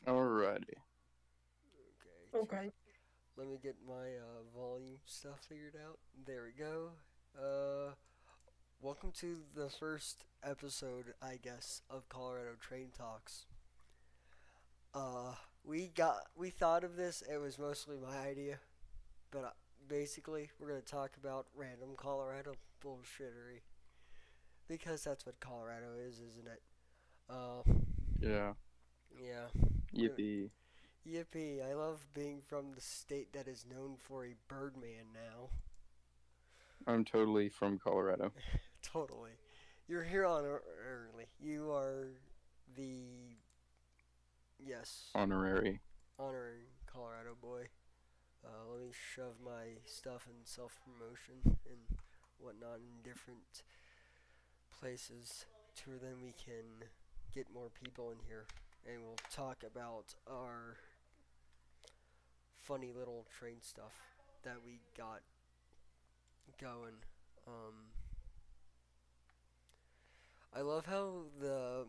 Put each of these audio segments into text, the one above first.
Alrighty. Okay. Let me get my volume stuff figured out. There we go. Uh, Welcome to the first episode, I guess, of Colorado Train Talks. Uh, we thought of this. It was mostly my idea, but basically we're gonna talk about random Colorado bullshittery because that's what Colorado is, isn't it? Uh, Yeah. yeah. We're gonna, Yippee. yippee! I love being from the state that is known for a Birdman now. I'm totally from Colorado. Totally. You're here on early. You are the yes Honorary. honoring Colorado boy. Let me shove my stuff in self promotion and whatnot in different places to where then we can get more people in here and we'll talk about our funny little train stuff that we got going. Um, I love how the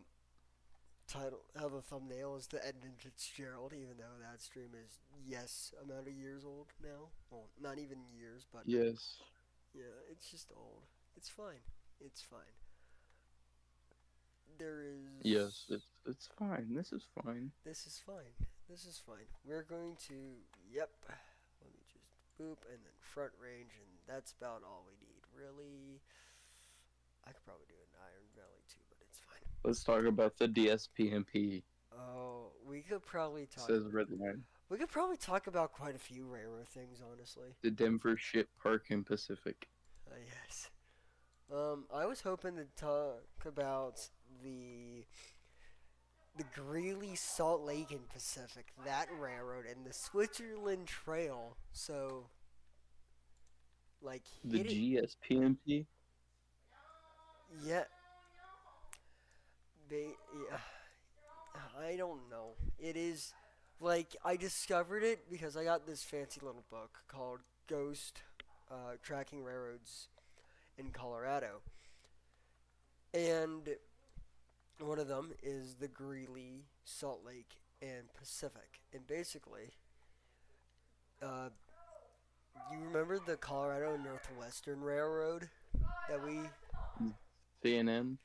thumbnail is the Edmund Fitzgerald, even though that stream is yes amount of years old now. Well, not even years, but Yes. yeah, it's just old. It's fine. It's fine. There Yes, is. it's fine. This is fine. This is fine. This is fine. We're going to. Yep. Let me just boop and then front range, and that's about all we need. Really. I could probably do an Iron Valley too, but it's fine. Let's talk about the DSPMP. Oh, we could probably talk. Says red line. We could probably talk about quite a few rarer things, honestly. The Denver Ship Park and Pacific. Yes. I was hoping to talk about the the Greeley Salt Lake and Pacific, that railroad, and the Switzerland Trail. So, like, The hit it. GSPMP. Yeah, yeah. I don't know. It is like I discovered it because I got this fancy little book called Ghost Tracking Railroads in Colorado, and one of them is the Greeley, Salt Lake, and Pacific. And basically, uh, you remember the Colorado Northwestern Railroad that we, CNN.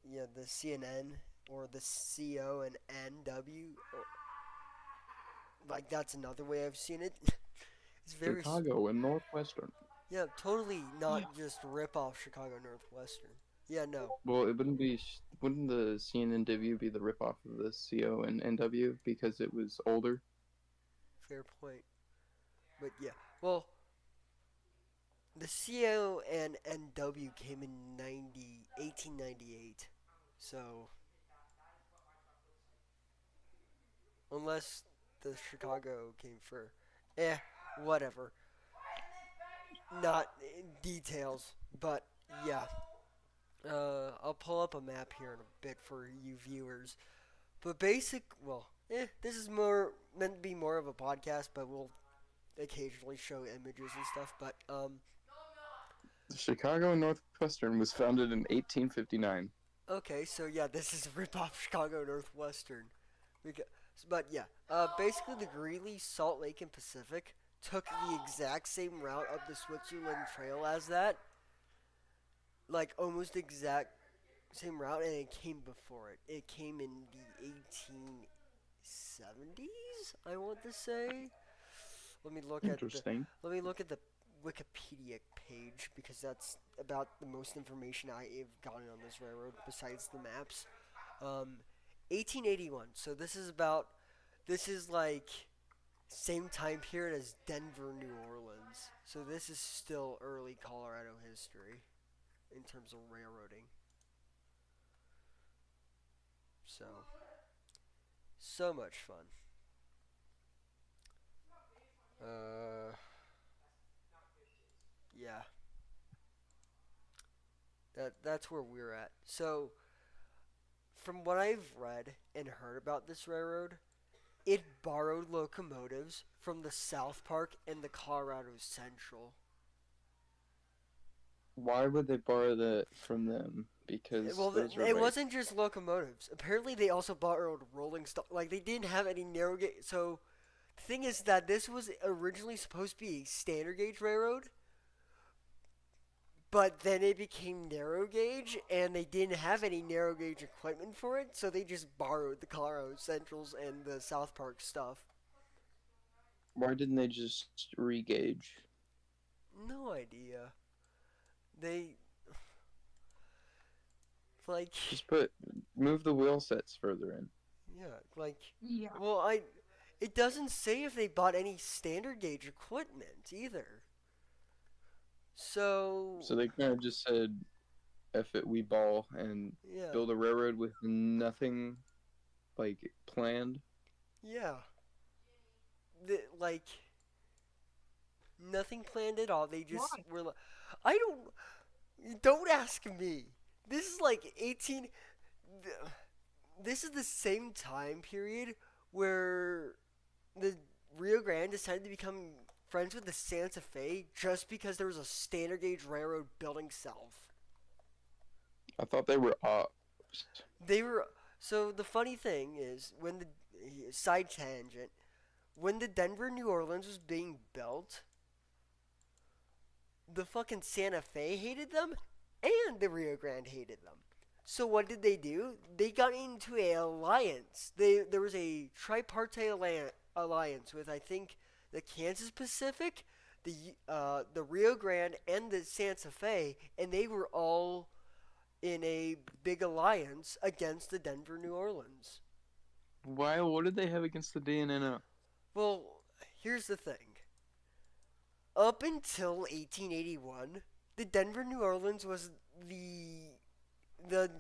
yeah, the CNN or the CO and NW, or, like that's another way I've seen it. It's very, Chicago and Northwestern. yeah, totally not just rip off Chicago Northwestern. Yeah, no, Well, it wouldn't be. Wouldn't the CNNW be the ripoff of the CO and NW because it was older? fair point. But yeah, well, the CO and NW came in 1898. So, unless the Chicago came first. Whatever. Not in details, but yeah. I'll pull up a map here in a bit for you viewers. But this is more meant to be more of a podcast, but we'll occasionally show images and stuff. But Chicago and Northwestern was founded in 1859. okay, so yeah, this is a rip off Chicago Northwestern. Because, but yeah, basically the Greeley, Salt Lake, and Pacific took the exact same route up the Switzerland Trail as that, like almost exact same route, and it came before it. It came in the 1870s, I want to say. Let me look at the Interesting. let me look at the Wikipedia page because that's about the most information I've gotten on this railroad besides the maps. 1881. So this is like same time period as Denver, New Orleans. So this is still early Colorado history in terms of railroading. So much fun. Uh, yeah, that's where we're at. So, from what I've read and heard about this railroad, it borrowed locomotives from the South Park and the Colorado Central. Why would they borrow that from them? Because Well, those were it like wasn't just locomotives. Apparently, they also borrowed rolling stock. Like they didn't have any narrow gauge. So, the thing is that this was originally supposed to be a standard gauge railroad, but then it became narrow gauge, and they didn't have any narrow gauge equipment for it, so they just borrowed the Colorado Centrals and the South Park stuff. why didn't they just re-gauge? No idea. They like Just move the wheel sets further in. yeah, like Yeah. well, I it doesn't say if they bought any standard gauge equipment either. So So they kind of just said, "F it, we ball," and yeah, build a railroad with nothing like planned. yeah, like nothing planned at all. They just Why? were like, I don't ask me. This is like 18. This is the same time period where the Rio Grande decided to become friends with the Santa Fe just because there was a standard gauge railroad building south. I thought they were ops. They were. So the funny thing is, when the side tangent, when the Denver New Orleans was being built, the fucking Santa Fe hated them, and the Rio Grande hated them. So what did they do? They got into a alliance. There was a tripartite alliance with, I think, the Kansas Pacific, the Rio Grande, and the Santa Fe, and they were all in a big alliance against the Denver New Orleans. Why? What did they have against the DNNO? Well, here's the thing. Up until 1881, the Denver New Orleans was the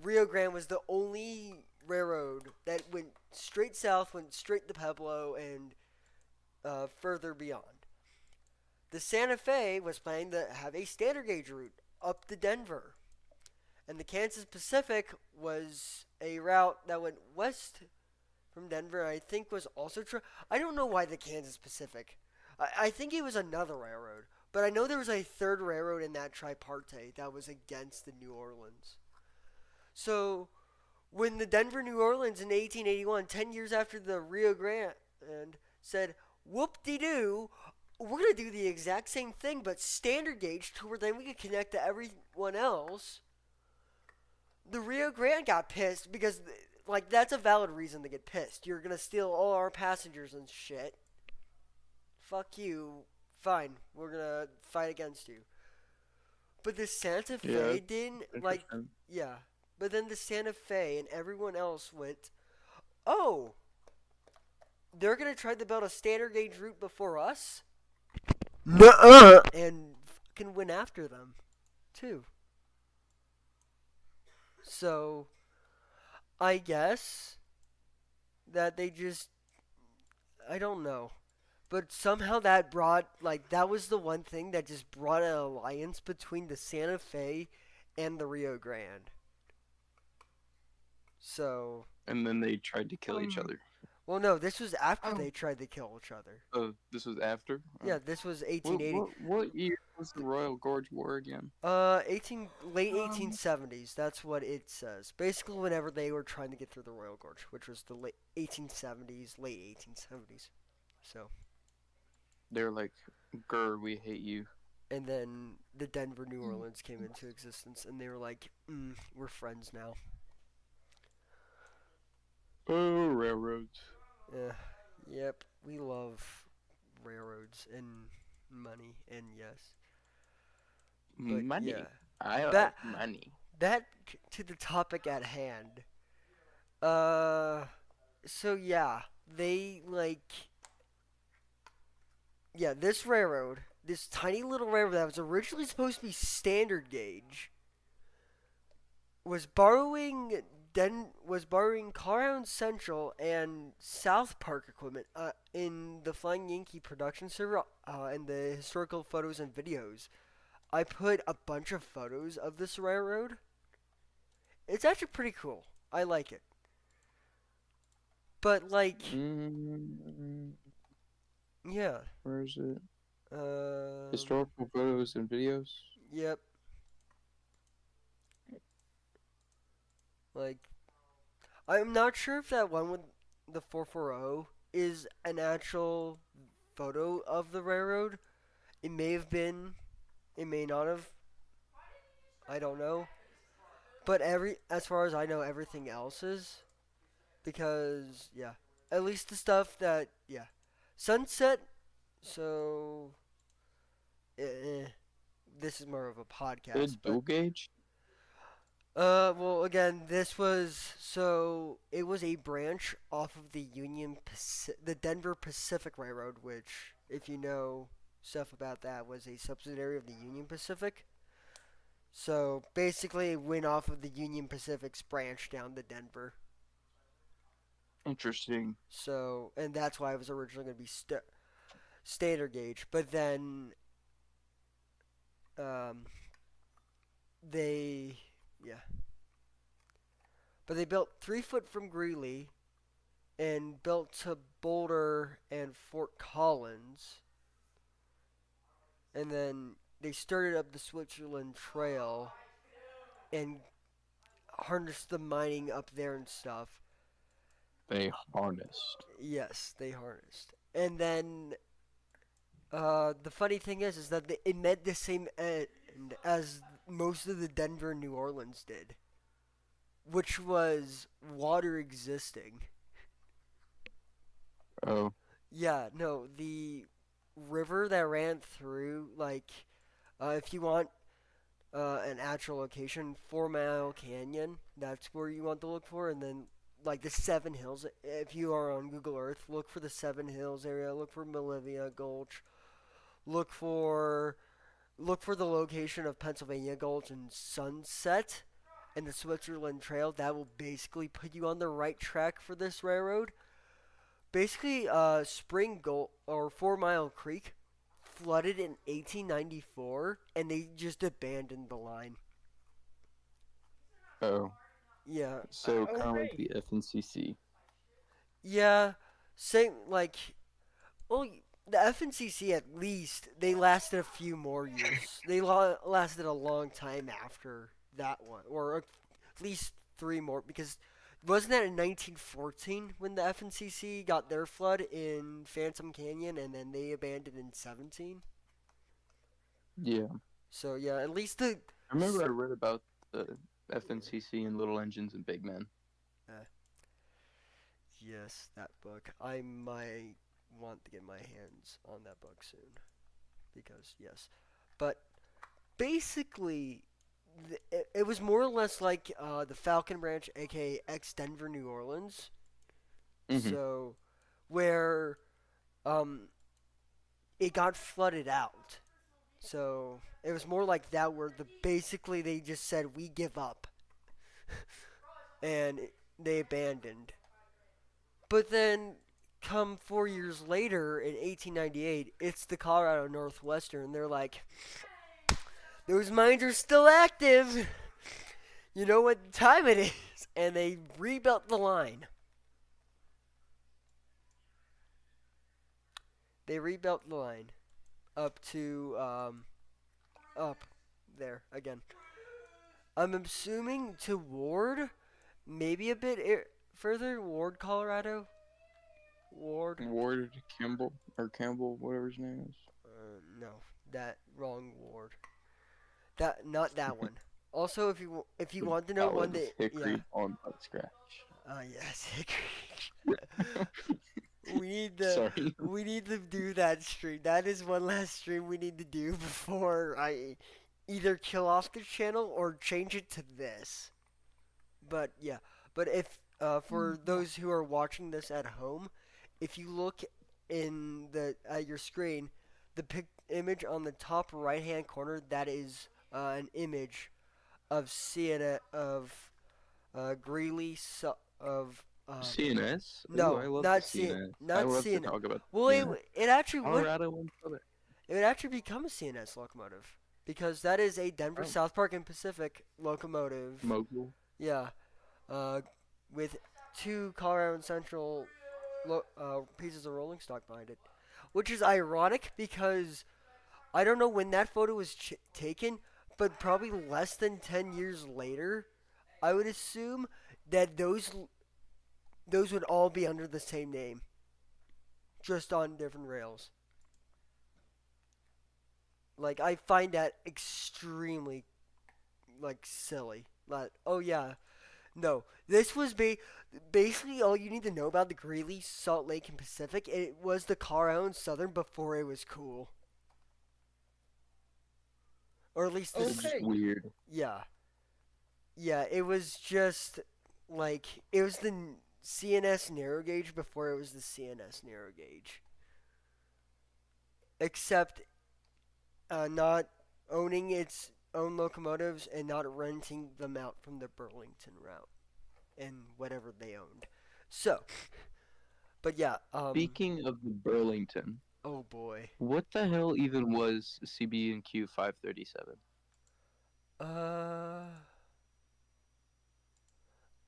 Rio Grande was the only railroad that went straight south, went straight to Pueblo, and further beyond. The Santa Fe was planning to have a standard gauge route up to Denver. And the Kansas Pacific was a route that went west from Denver. I think was also true. I don't know why the Kansas Pacific. I think it was another railroad. But I know there was a third railroad in that tripartite that was against the New Orleans. So, when the Denver New Orleans in 1881, 10 years after the Rio Grande, said, whoop-de-doo, we're going to do the exact same thing, but standard gauge to where then we can connect to everyone else, the Rio Grande got pissed because, like, that's a valid reason to get pissed. You're going to steal all our passengers and shit. Fuck you. Fine. We're going to fight against you. But the Santa Fe didn't, like, yeah. But then the Santa Fe and everyone else went, oh, they're going to try to build a standard gauge route before us? Nuh-uh. And fucking went after them, too. So, I guess that they just, I don't know. But somehow that brought, like, that was the one thing that just brought an alliance between the Santa Fe and the Rio Grande. So. And then they tried to kill each other. Well, no, this was after they tried to kill each other. Oh, this was after? Yeah, this was 1880. What year was the Royal Gorge War again? Late 1870s. That's what it says. Basically, whenever they were trying to get through the Royal Gorge, which was the late 1870s. So. They're like, grr, we hate you. And then the Denver New Orleans came into existence, and they were like, we're friends now. Oh, railroads. Yep, we love railroads and money, and yes. But money. Yeah. I like money. Back to the topic at hand. So yeah, they this railroad, this tiny little railroad that was originally supposed to be standard gauge, was borrowing Carhound Central and South Park equipment in the Flying Yankee production server and the historical photos and videos. I put a bunch of photos of this railroad. It's actually pretty cool. I like it. But yeah. Where is it? Historical photos and videos? Yep. I'm not sure if that one with the 440 is an actual photo of the railroad. It may have been. It may not have. I don't know. But as far as I know, everything else is. Because, yeah. At least the stuff that, yeah. Sunset, so. This is more of a podcast. Dual gauge? Well, again, it was a branch off of the the Denver Pacific Railroad, which, if you know stuff about that, was a subsidiary of the Union Pacific. So, basically, it went off of the Union Pacific's branch down to Denver. Interesting. So, and that's why it was originally going to be standard gauge. But then, But they built 3 foot from Greeley and built to Boulder and Fort Collins. and then they started up the Switzerland Trail and harnessed the mining up there and stuff. They harnessed. Yes, they harnessed. And then the funny thing is that it met the same end as most of the Denver and New Orleans did, which was water existing. Oh, Yeah, no, the river that ran through, like, if you want an actual location, 4 Mile Canyon, that's where you want to look for, and then like the Seven Hills. If you are on Google Earth, look for the Seven Hills area. Look for Melivia Gulch. Look for the location of Pennsylvania Gulch and Sunset and the Switzerland Trail. That will basically put you on the right track for this railroad. Basically, Spring Gulch or 4 Mile Creek flooded in 1894, and they just abandoned the line. oh. Yeah, So kind of like Okay. the FNCC. yeah, same like well, the FNCC at least they lasted a few more years. They lasted a long time after that one, or at least three more because wasn't that in 1914 when the FNCC got their flood in Phantom Canyon and then they abandoned in 17? Yeah. So yeah, at least the I remember I read about the FNCC and Little Engines and Big Men. uh, yes, that book. I might want to get my hands on that book soon because yes, but basically it was more or less like the Falcon Branch, aka ex Denver, New Orleans. Mm-hmm. So where um, it got flooded out. So it was more like that, where basically they just said we give up, and they abandoned. But then, come 4 years later in 1898, it's the Colorado Northwestern. They're like, those mines are still active. You know what time it is, and they rebuilt the line. They rebuilt the line up to up there again. I'm assuming to Ward, maybe a bit further. Ward, Colorado. Ward. Ward Campbell or Campbell, whatever his name is. No, that wrong Ward. That not that one. Also, if you want to know one Ballad of that Hickory on Butt Scratch. yes, we need to Sorry. we need to do that stream. That is one last stream we need to do before I either kill off the channel or change it to this. But yeah, but if for those who are watching this at home, if you look in the at your screen, the image on the top right hand corner, that is an image of Greeley of CNS? Ooh, no, I love not the CNS. I not love to CNS. talk about Well, CNS. it actually would Colorado and Southern. it would actually become a CNS locomotive because that is a Denver, Oh. South Park, and Pacific locomotive. Mogul. Yeah, uh, with two Colorado and Central pieces of rolling stock behind it, which is ironic because I don't know when that photo was taken, but probably less than 10 years later, I would assume that those would all be under the same name, just on different rails. Like I find that extremely like silly. Like, oh yeah, no, this was basically all you need to know about the Greeley, Salt Lake, and Pacific. It was the Colorado and Southern before it was cool, or at least It's this. just Okay. weird. Yeah, yeah. It was just like it was the CNS narrow gauge before it was the CNS narrow gauge. Except not owning its own locomotives and not renting them out from the Burlington route and whatever they owned. So, but yeah, Speaking of the Burlington, oh boy. what the hell even was CB&Q 537? Uh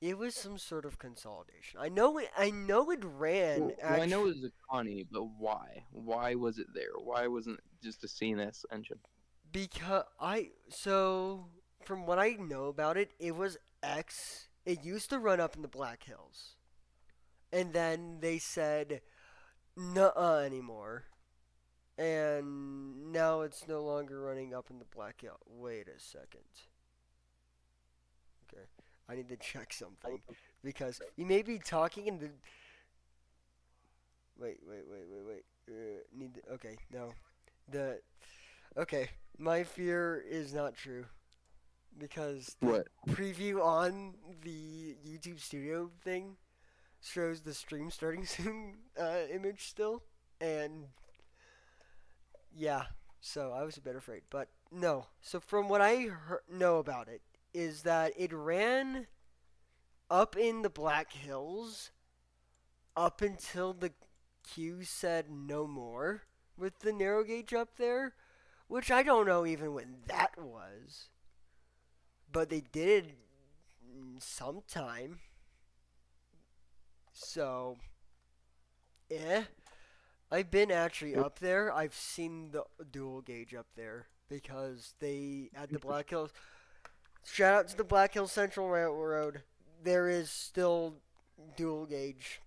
It was some sort of consolidation. I know it ran Well, I know actually it was a Connie, but why? Why was it there? Why wasn't it just a CNS engine? because I so from what I know about it, it was X. It used to run up in the Black Hills, and then they said nuh anymore, and now it's no longer running up in the Black Hill. Wait a second. Okay, I need to check something because you may be talking in the wait. Okay, no. The okay, my fear is not true because the What? preview on the YouTube Studio thing shows the stream starting soon image still, and yeah, so I was a bit afraid, but no. So from what I know about it is that it ran up in the Black Hills up until the queue said no more with the narrow gauge up there, which I don't know even when that was. But they did it sometime. So, eh. I've been actually Yep. up there. I've seen the dual gauge up there because they at the Black Hills. Shout out to the Black Hills Central Railroad. There is still dual gauge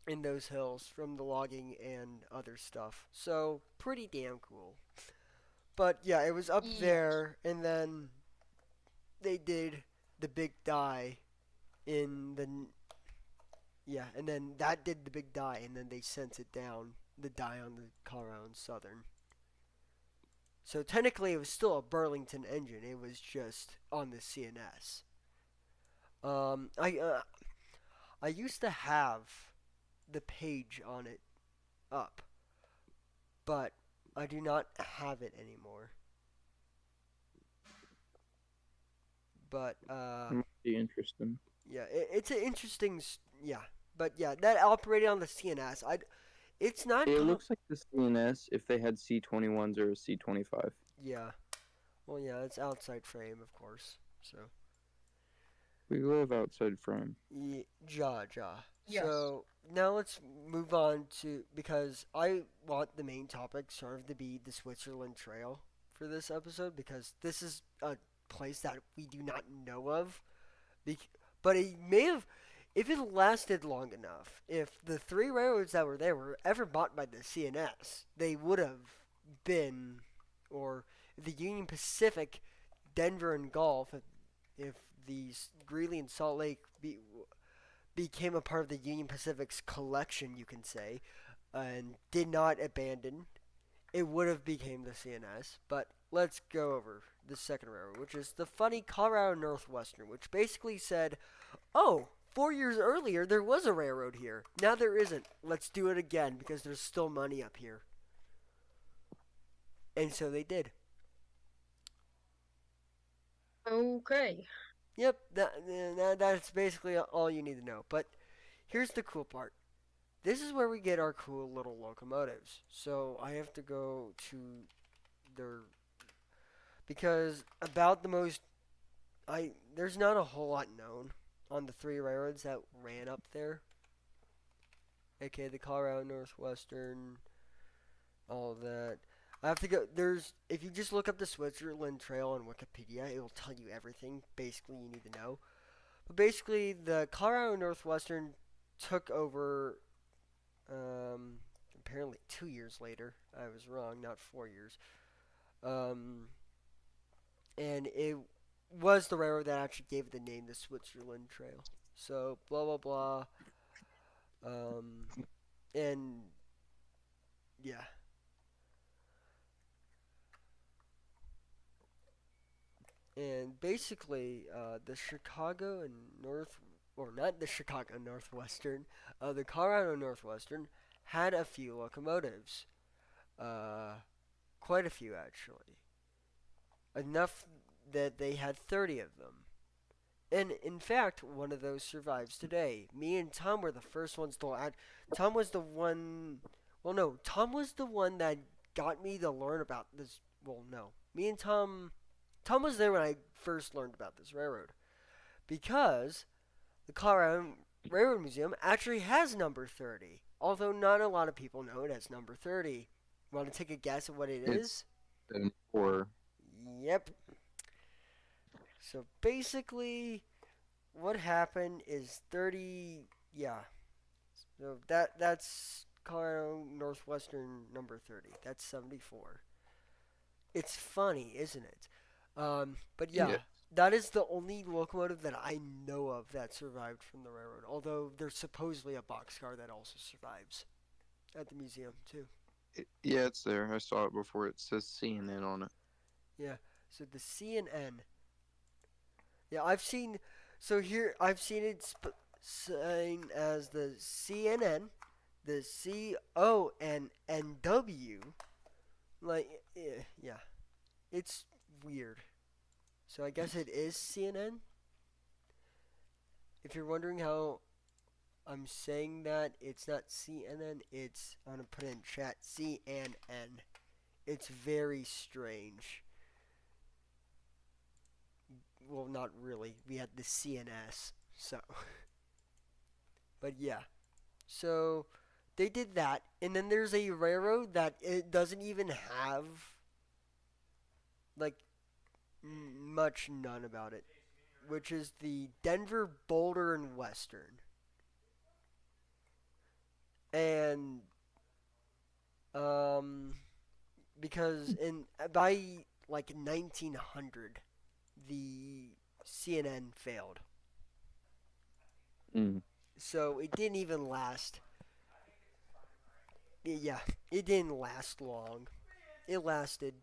in those hills from the logging and other stuff. So, pretty damn cool. But yeah, it was up Yes. there, and then they did the big die in the yeah, and then that did the big die, and then they sent it down the die on the Colorado and Southern. So technically, it was still a Burlington engine. It was just on the CNS. Um, I uh, I used to have the page on it up, but I do not have it anymore. But Might be interesting. yeah, it's an interesting yeah. But yeah, that operated on the CNS. It's not It looks like the CNS if they had C21s or a C25. yeah. Well, yeah, it's outside frame, of course. So We live outside frame. ja. Yes. So now let's move on to because I want the main topic sort of to be the Switzerland Trail for this episode because this is a place that we do not know of. But it may have, if it lasted long enough, if the three railroads that were there were ever bought by the CNS, they would have been, or the Union Pacific, Denver and Gulf, if the Greeley and Salt Lake became a part of the Union Pacific's collection, you can say, and did not abandon, it would have became the CNS. But let's go over the second railroad, which is the funny Colorado Northwestern, which basically said, "Oh, 4 years earlier there was a railroad here. Now there isn't. Let's do it again because there's still money up here." And so they did. Okay. Yep, that's basically all you need to know. But here's the cool part. This is where we get our cool little locomotives. So I have to go to their because about the most there's not a whole lot known on the three railroads that ran up there. Okay, the Colorado Northwestern, all of that. I have to go. There's if you just look up the Switzerland Trail on Wikipedia, it will tell you everything basically you need to know. But basically, the Colorado Northwestern took over. Apparently 2 years later. I was wrong, not 4 years. Um, and it was the railroad that actually gave it the name the Switzerland Trail. So blah blah blah. And yeah, and basically the Chicago and North, or not the Chicago Northwestern, the Colorado Northwestern had a few locomotives, uh, quite a few actually, enough that they had 30 of them. And in fact, one of those survives today. Me and Tom were the first ones to add. Tom was the one. Well, no, Tom was the one that got me to learn about this. Well, no, me and Tom. Tom was there when I first learned about this railroad because The Colorado Railroad Museum actually has number 30, although not a lot of people know it as number 30. Want to take a guess at what it It's is? for Yep. So basically, what happened is 30. Yeah. So that's Colorado Northwestern number 30. That's 74. It's funny, isn't it? But yeah, yeah. that is the only locomotive that I know of that survived from the railroad. Although there's supposedly a boxcar that also survives at the museum too. Yeah, it's there. I saw it before. It says CNN on it. Yeah. So the C and N. Yeah, I've seen. So here I've seen it saying as the CNN, the CONNW. Like, yeah, it's weird. So I guess it is CNN. If you're wondering how I'm saying that, it's not CNN. It's I'm gonna put it in chat. CNN. It's very strange. Well, not really. We had the CNS. So, but yeah. So they did that, and then there's a railroad that it doesn't even have like much none about it, which is the Denver, Boulder, and Western. And um, because in by like 1900, the CNN failed, Mm. so it didn't even last. Yeah, it didn't last long. It lasted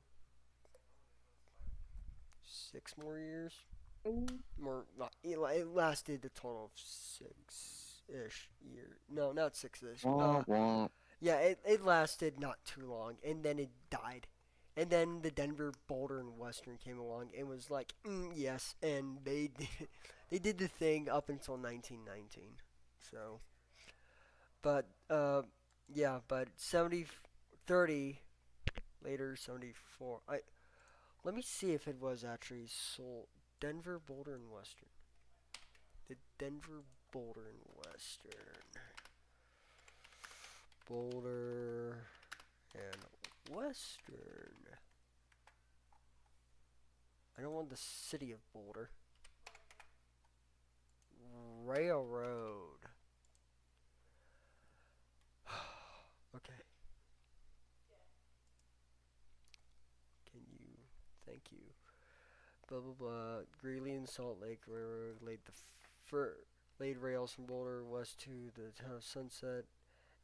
6 more years. Oh, More, it lasted a total of 6-ish years. No, not 6-ish. Wah, wah. Yeah, it lasted not too long, and then it died. And then the Denver, Boulder, and Western came along and was like, yes, and they did the thing up until 1919. So, but yeah, but 70 30 later 74. I Let me see if it was actually sold. Denver, Boulder, and Western. The Denver, Boulder, and Western. Boulder and Western. I don't want the city of Boulder. Railroad. Okay. Can you? Thank you. Blah blah blah. Greeley and Salt Lake Railroad laid rails from Boulder west to the town of Sunset,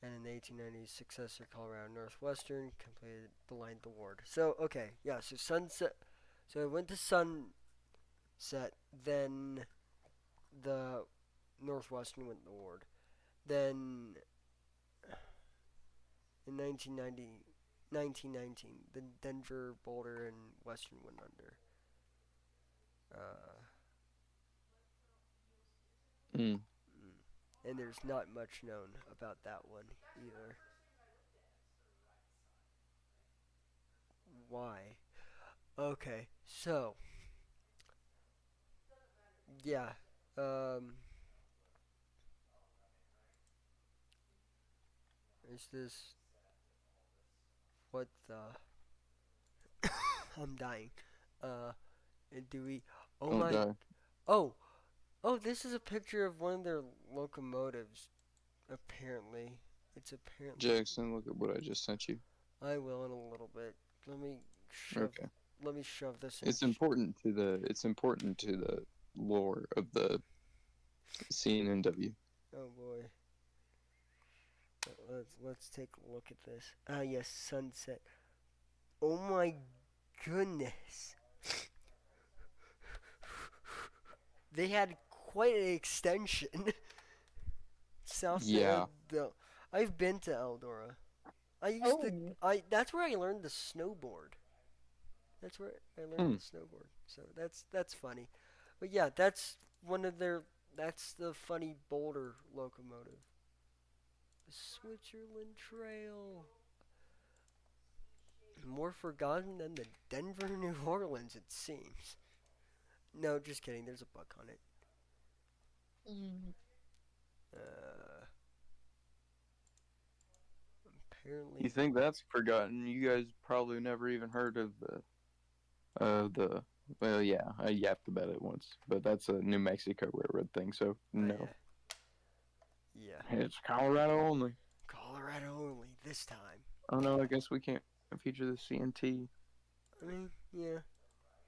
and in the 1890s, successor Colorado Northwestern completed the line the ward. So okay, yeah. So Sunset. So it went to Sunset, then the Northwestern went to the ward. Then in 1919, the Denver, Boulder, and Western went under. Uh, Mm. and there's not much known about that one either. Why? Okay, so yeah, um, is this what the? I'm dying. Uh, do we? Oh Oh, my! die. Oh, oh! This is a picture of one of their locomotives. Apparently, it's apparently. Jackson, look at what I just sent you. I will in a little bit. Let me shove. Okay. Let me shove this in. It's important to the lore of the CNNW. Oh boy. Let's take a look at this. Ah yes, sunset. Oh my goodness. They had quite an extension. South Yeah. I've been to Eldora. oh, That's where I learned the snowboard. That's where I learned the snowboard. So that's funny. But yeah, that's one of their that's the funny Boulder locomotive. The Switzerland Trail. More forgotten than the Denver New Orleans, it seems. No, just kidding. There's a buck on it. Mm, Uh, You apparently, think that's forgotten? You guys probably never even heard of the. Well, yeah, I yapped about it once, but that's a New Mexico railroad thing, so oh no. yeah, yeah, It's Colorado only. Colorado only this time. Oh no, I guess we can't feature the CNT. I mean, yeah,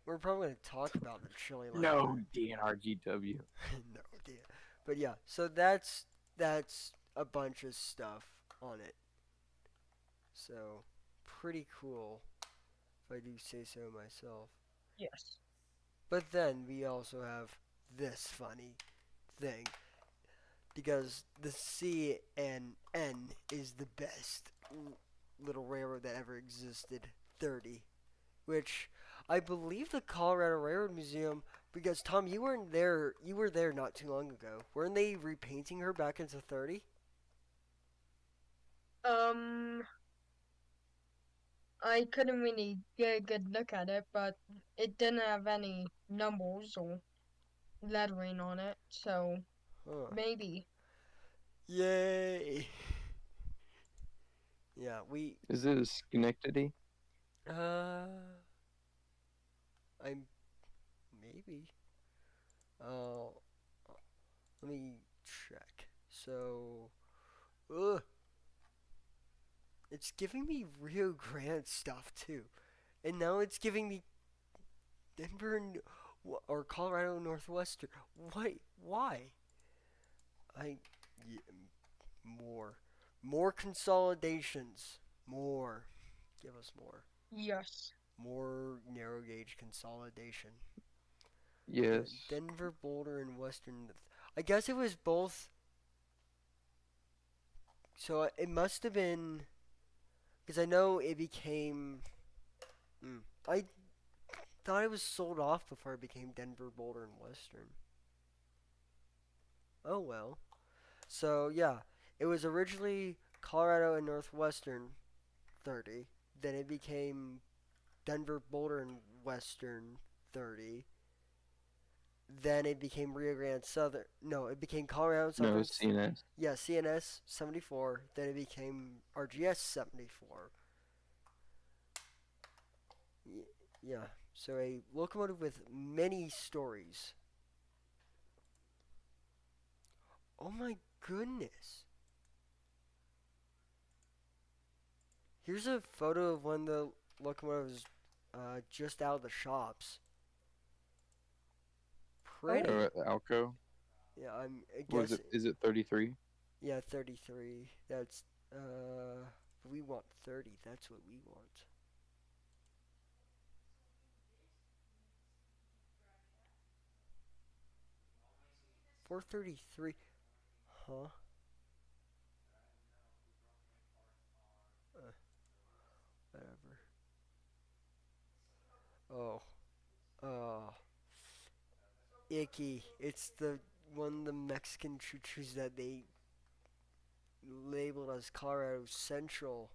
we're probably gonna talk about the chili like No DNRGW. no idea, but yeah. So that's a bunch of stuff on it. So pretty cool, if I do say so myself. yes. But then we also have this funny thing because the CNN is the best little railroad that ever existed. 30, which I believe the Colorado Railroad Museum. Because Tom, you weren't there. You were there not too long ago. Weren't they repainting her back into 30? Um, I couldn't really get a good look at it, but it didn't have any numbers or lettering on it, so Huh. maybe. Yay! Yeah, we. Is it a Schenectady? Uh, I'm maybe. Uh, let me check. So, ugh, it's giving me Rio Grande stuff too, and now it's giving me Denver and or Colorado Northwestern. Why? Why? I yeah, more, more consolidations. More. Give us more. Yes. More narrow gauge consolidation. Yes. Denver, Boulder, and Western. I guess it was both. So it must have been because I know it became. I thought it was sold off before it became Denver, Boulder, and Western. Oh well. So yeah, it was originally Colorado and Northwestern 30. Then it became Denver, Boulder, and Western 30. Then it became Rio Grande Southern. No, it became Colorado No, Southern. CNS. Yeah, CNS 74. Then it became RGS 74. Yeah, so a locomotive with many stories. Oh my goodness. Here's a photo of one of the locomotives just out of the shops. Pretty. Alco. Yeah, I Was guess. it? Is it 33? Yeah, 33. That's we want 30. That's what we want. 433. Huh? Uh, whatever. Oh. Oh. Icky. It's the one of the Mexican choo-choos that they labeled as Colorado Central.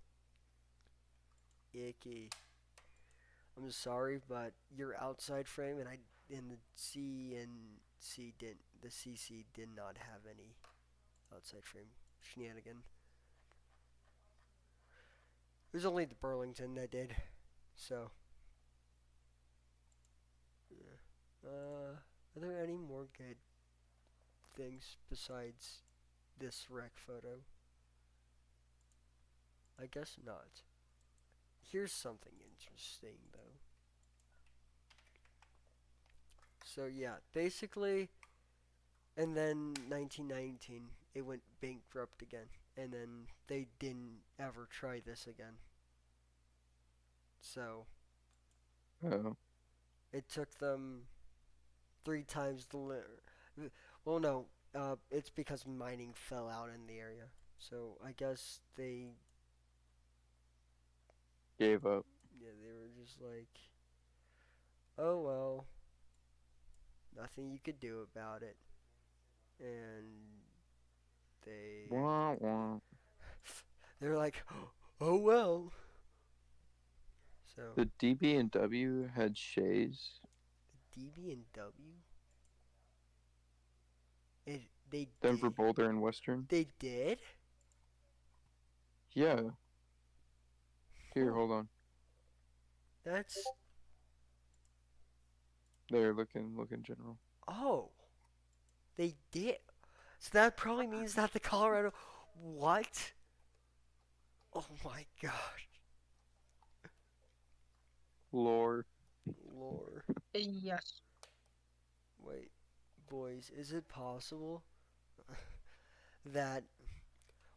Icky. I'm sorry, but your outside frame and I in the C and C didn't the CC did not have any outside frame shenanigan. It was only the Burlington that did. So, yeah. Are there any more good things besides this wreck photo? I guess not. Here's something interesting though. So yeah, basically, and then 1919, it went bankrupt again, and then they didn't ever try this again. So Oh. it took them 3 times the well, no, it's because mining fell out in the area. So I guess they, Gave up. yeah, they were just like, oh well, nothing you could do about it, and they Wah, wah. they're like, oh well. So The DB and W had shays. DB and W, it They Denver, did. Boulder, and Western. They did. Yeah. Here, Hmm. hold on. That's There, look in general. oh. They did. So that probably means that the Colorado. What? Oh my gosh. Lore. Lord. Yes. Wait, boys, is it possible that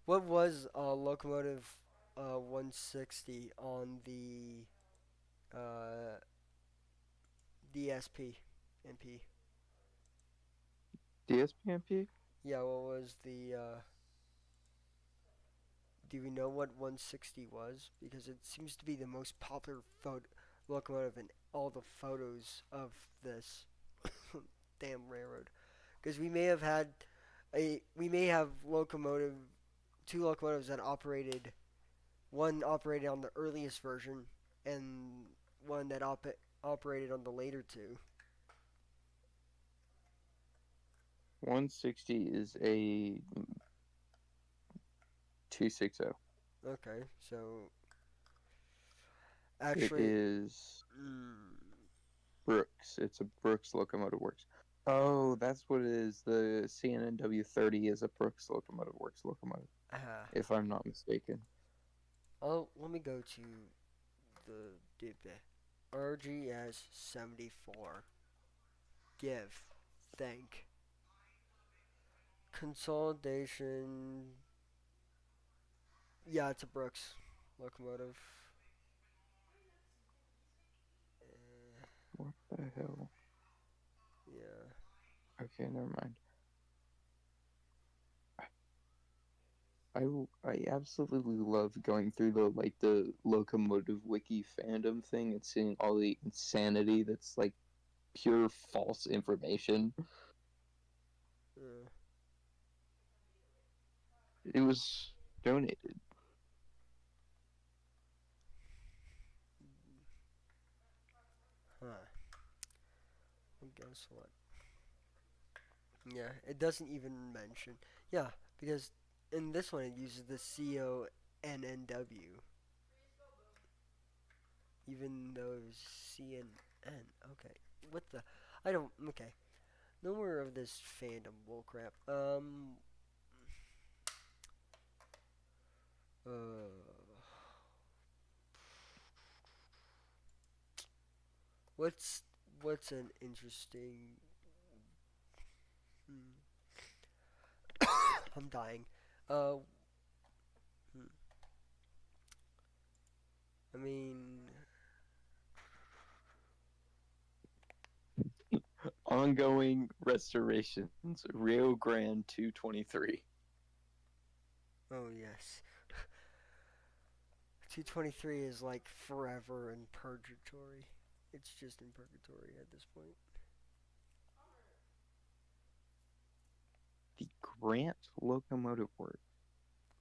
what was locomotive 160 on the uh, DSP MP? DSPMP? Yeah, what was the? Do we know what 160 was? Because it seems to be the most popular locomotive in all the photos of this damn railroad. Because we may have two locomotives that operated. One operated on the earliest version, and one that operated on the later two. 160 is a 260. Okay, so It actually, is mm, Brooks. It's a Brooks Locomotive Works. Oh, that's what it is. The CNNW 30 is a Brooks Locomotive Works locomotive, uh, if I'm not mistaken. oh, let me go to the DB. RGS 74. Give. Thank. Consolidation. Yeah, it's a Brooks locomotive. Uh, What the hell? yeah. Okay, never mind. I absolutely love going through the locomotive wiki fandom thing and seeing all the insanity that's like pure false information. Uh, It was donated. huh. Well, guess what? Yeah, it doesn't even mention. Yeah, because in this one it uses the CONNW, even though it was CNN. Okay, what the? I don't. Okay, no more of this fandom bullcrap. Uh, what's what's an interesting? Hmm, I'm dying. Uh, hmm, I mean, Ongoing restorations. Rio Grande 223. oh yes, 223 is like forever in purgatory. It's just in purgatory at this point. The Grant Locomotive Works.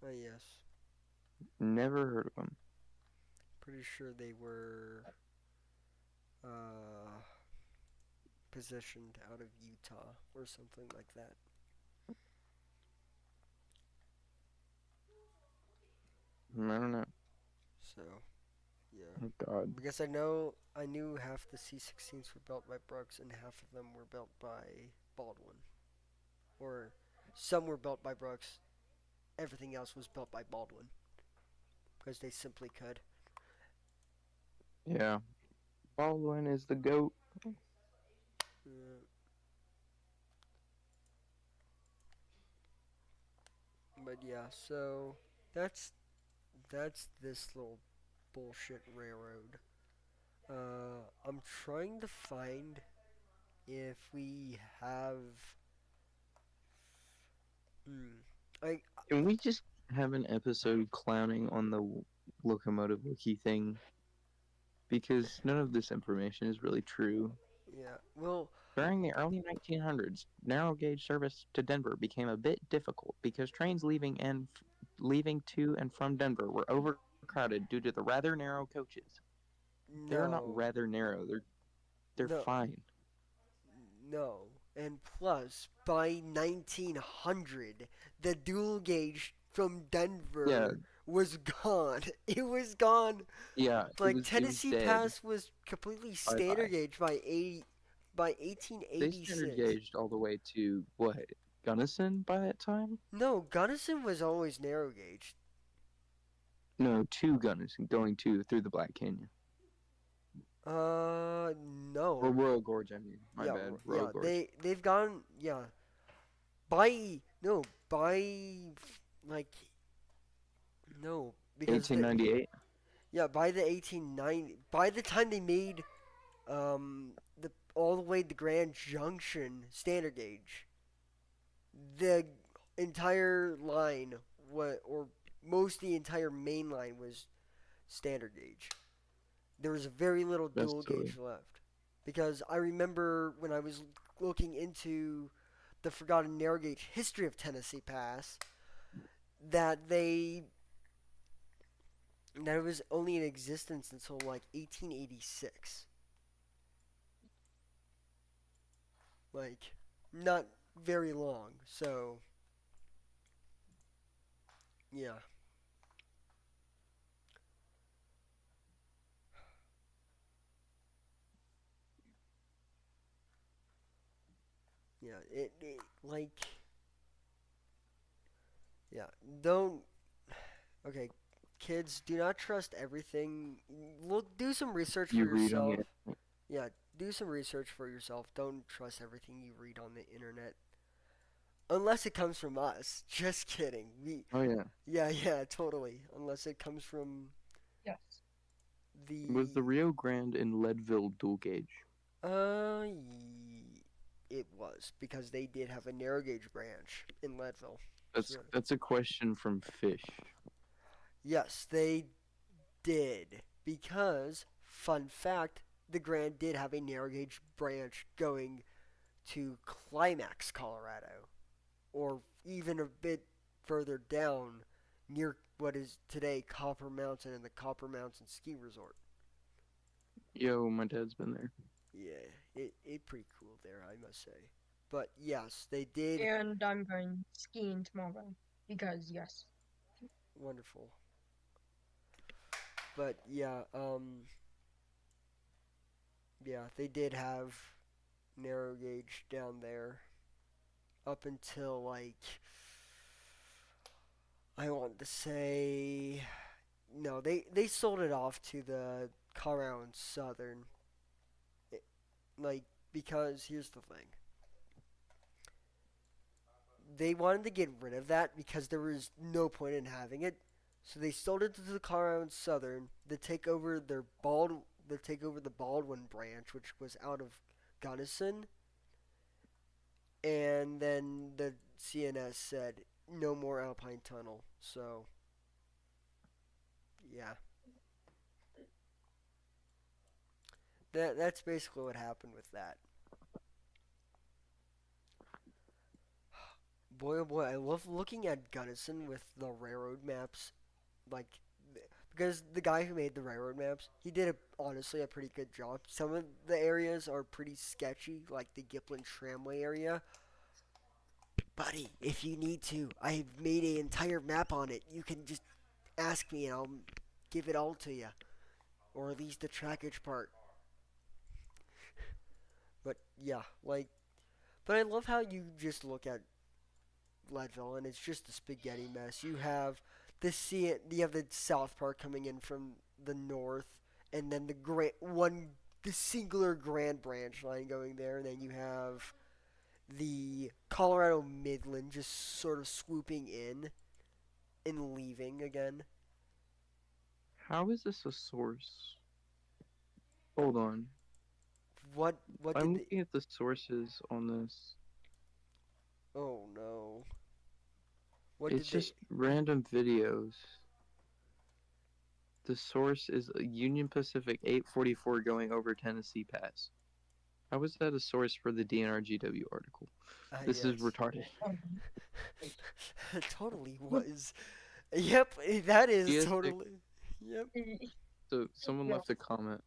Oh yes, Never heard of them. pretty sure they were uh, positioned out of Utah or something like that. I don't know. So yeah, Oh God. because I knew half the C16s were built by Brooks and half of them were built by Baldwin, or some were built by Brooks. Everything else was built by Baldwin because they simply could. Yeah. Baldwin is the goat. Uh, but yeah, so that's that's this little bullshit railroad. I'm trying to find if we have. Hmm. I Can we just have an episode clowning on the locomotive wiki thing? Because none of this information is really true. yeah. Well, During the early 1900s, narrow gauge service to Denver became a bit difficult because trains leaving to and from Denver were overcrowded due to the rather narrow coaches. They're not no, rather narrow. They're no, fine. no. And plus, by 1900, the dual gauge from Yeah, Denver was gone. It was gone. yeah, Like it was Tennessee dead. Pass was completely Bye standard bye. gauge by They standard 1886. gauged all the way to what? Gunnison by that time? No, Gunnison was always narrow gauge. No, to Gunnison, going to through the Black Canyon. Uh, Or no. Royal Gorge, I mean. My Yeah, bad. Royal yeah. Gorge. They've gone. Yeah, by no by like no because the 1898? yeah by the 1890 by the time they made the all the way to Grand Junction standard gauge, the entire line or most of the entire main line was standard gauge. There was very little That's dual silly. gauge left because I remember when I was looking into the forgotten narrow gauge history of Tennessee Pass that it was only in existence until like 1886. Like not very long. So yeah, yeah. It like yeah. Don't okay. Kids, do not trust everything. Look, do some research for You read on the yourself. Yeah, do some research for yourself. Don't trust everything you read on the internet. Unless it comes from us. Just kidding. Oh yeah. Yeah, yeah, totally. Unless it comes from Yes. Was the the Rio Grande in Leadville dual gauge? uh it was because they did have a narrow gauge branch in Leadville. So, That's a question from Fish. yes, they did because fun fact, the Grand did have a narrow gauge branch going to Climax, Colorado, or even a bit further down near what is today Copper Mountain and the Copper Mountain Ski Resort. Yo, my dad's been there. Yeah, it pretty cool there, I must say. But yes, they did. And I'm going skiing tomorrow because yes. Wonderful. But yeah, yeah, they did have narrow gauge down there up until like I want to say no, they sold it off to the Colorado and Southern. It, like because here's the thing. They wanted to get rid of that because there was no point in having it. So they sold it to the Colorado and Southern to take over the Baldwin branch, which was out of Gunnison, and then the CNS said no more Alpine Tunnel. So yeah, that's basically what happened with that. Boy, oh boy, I love looking at Gunnison with the railroad maps. Like, because the guy who made the railroad maps, he did honestly a pretty good job. Some of the areas are pretty sketchy, like the Giplin Tramway area. Buddy, if you need to, I've made an entire map on it. You can just ask me and I'll give it all to you. Or at least the trackage part. But yeah, like, but I love how you just look at Leadville, and it's just a spaghetti mess. You have the South Park coming in from the north, and then the singular Grand Branch line going there, and then you have the Colorado Midland just sort of swooping in and leaving again. How is this a source? Hold on. What I'm did they? looking at the sources on this. Oh no! What It's did they? just random videos. The source is Union Pacific 844 going over Tennessee Pass. How is that a source for the DNRGW article? This is Yes, retarded. it totally was. Yep, that is GS6. totally. Yep. So someone Yeah. left a comment.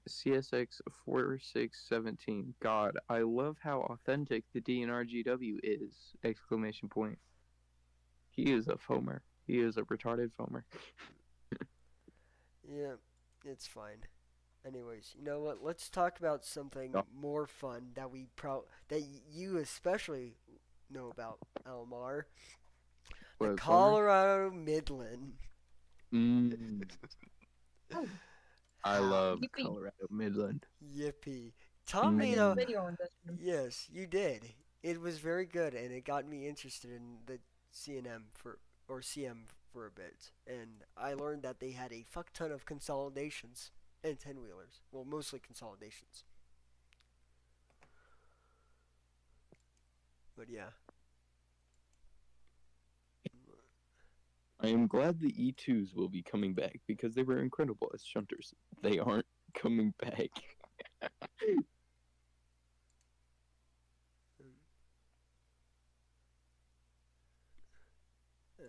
CSX 4617. God, I love how authentic the DNRGW is! Exclamation point. He is a foamer. He is a retarded foamer. Yeah, it's fine. Anyways, you know what? Let's talk about something more fun that you especially know about, Elmar. The What, foamer? Colorado Midland. Mm, Oh, I How? love yippee! Colorado Midland. Yippee. Tom I made did a Mm, a. video on this one. Yes, you did. It was very good, and it got me interested in the CNM or CM for a bit. And I learned that they had a fuck ton of consolidations and 10 wheelers. Well, mostly consolidations. But yeah. I am glad the E2s will be coming back because they were incredible as shunters. They aren't coming back. Yeah.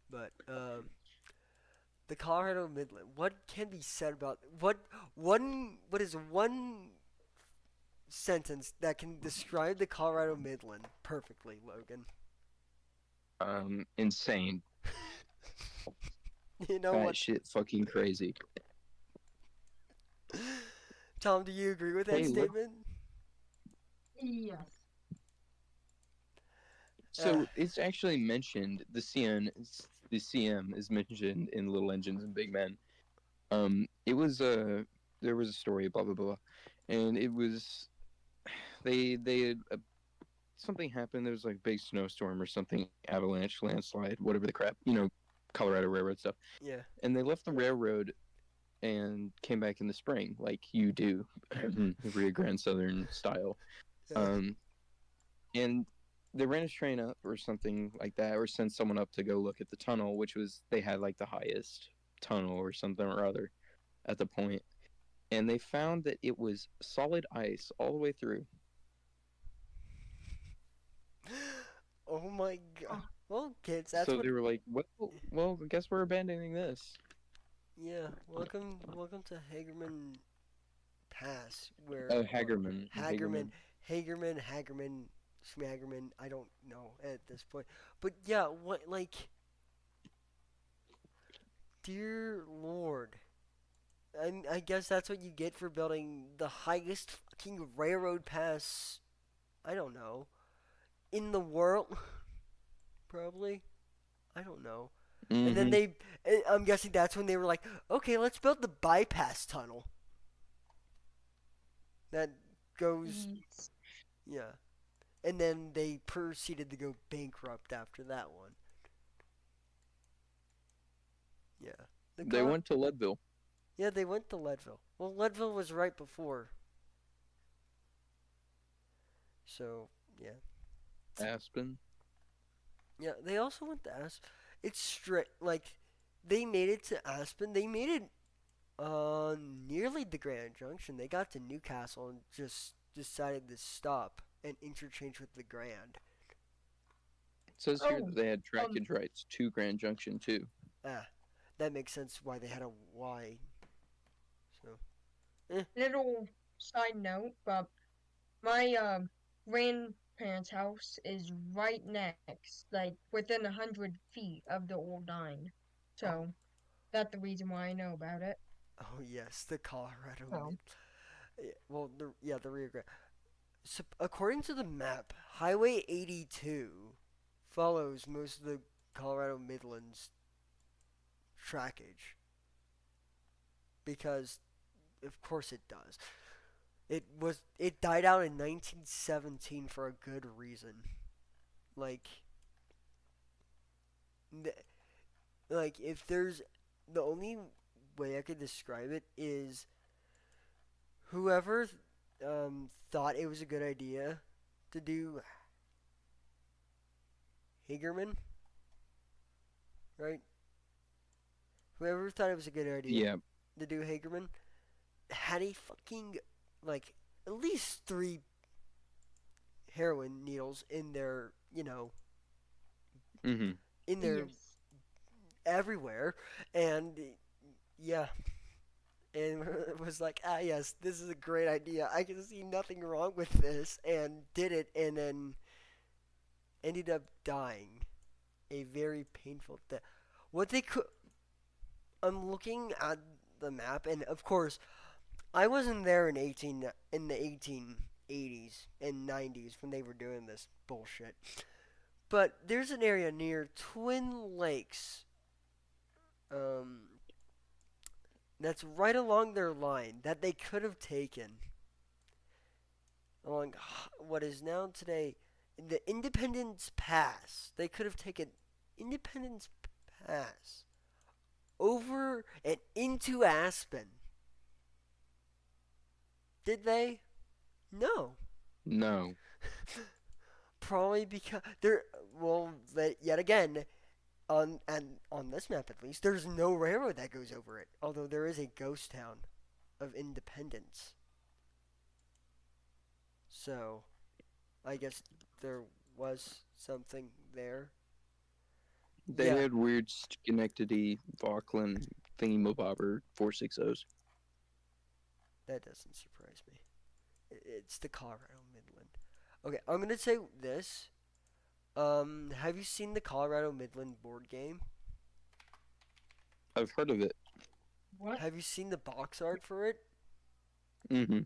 But the Colorado Midland. What can be said about what is one sentence that can describe the Colorado Midland perfectly, Logan? Insane. You know That what? shit fucking crazy. Tom, do you agree with that Hey, look. statement? Yes. Uh, So it's actually mentioned the CM is mentioned in Little Engines and Big Men. It was there was a story, blah blah blah, and it was they had something happened. There was like a big snowstorm or something, avalanche, landslide, whatever the crap, Colorado Railroad stuff, yeah. and they left the railroad and came back in the spring, like you do, Rio Grande Southern style. Uh, Um, and they ran a train up or something like that, or sent someone up to go look at the tunnel, which was they had like the highest tunnel or something or other at the point, and they found that it was solid ice all the way through. oh my god. Oh, Well, kids, that's So what. they were like, well, I guess we're abandoning this. Yeah. Welcome to Hagerman Pass, where Oh, or Hagerman, Hagerman, Hagerman. Hagerman, Schmagerman. I don't know at this point, but yeah, what like, dear Lord. I guess that's what you get for building the highest fucking railroad pass. I don't know in the world, probably. I don't know. And then Mm-hmm. I'm guessing that's when they were like, okay, let's build the bypass tunnel that goes, yes. yeah. And then they proceeded to go bankrupt after that one. Yeah. The They car. went to Leadville. Yeah, they went to Leadville. Well, Leadville was right before. So, yeah. Aspen. Yeah, they also went to Aspen. It's straight, like, they made it to Aspen. They made it nearly the Grand Junction. They got to Newcastle and just decided to stop and interchange with the Grand. It says here Oh, that they had um, trackage rights to Grand Junction too. Ah, that makes sense why they had a Y. So, eh. little side note, but my grandparents' house is right next, like within 100 feet of the old line. So that's the reason why I know about it. Oh yes, the Colorado So, Mid. Well, the Rio Grande. So, according to the map, Highway 82 follows most of the Colorado Midlands trackage because, of course, it does. It died out in 1917 for a good reason. Like, like if there's the only way I could describe it is whoever thought it was a good idea to do Hagerman, right? Whoever thought it was a good idea Yeah. to do Hagerman had a fucking like at least three heroin needles in their, Mm-hmm. in their yes. everywhere, and yeah, and was like, ah, yes, this is a great idea. I can see nothing wrong with this, and did it, and then ended up dying. A very painful death. What they could. I'm looking at the map, and of course, I wasn't there in the 1880s and 90s when they were doing this bullshit. But there's an area near Twin Lakes, um, that's right along their line that they could have taken along what is now today the Independence Pass. They could have taken Independence Pass over and into Aspen. Did they? No. No. Probably because they're well. Yet again, on this map at least, there's no railroad that goes over it. Although there is a ghost town of Independence. So, I guess there was something there. They Yeah, had weird Schenectady, Vauclin, thingy-mabobber 460s. that doesn't surprise me. It's the Colorado Midland. Okay, I'm gonna say this. Have you seen the Colorado Midland board game? I've heard of it. What? Have you seen the box art for it? Mm-hmm.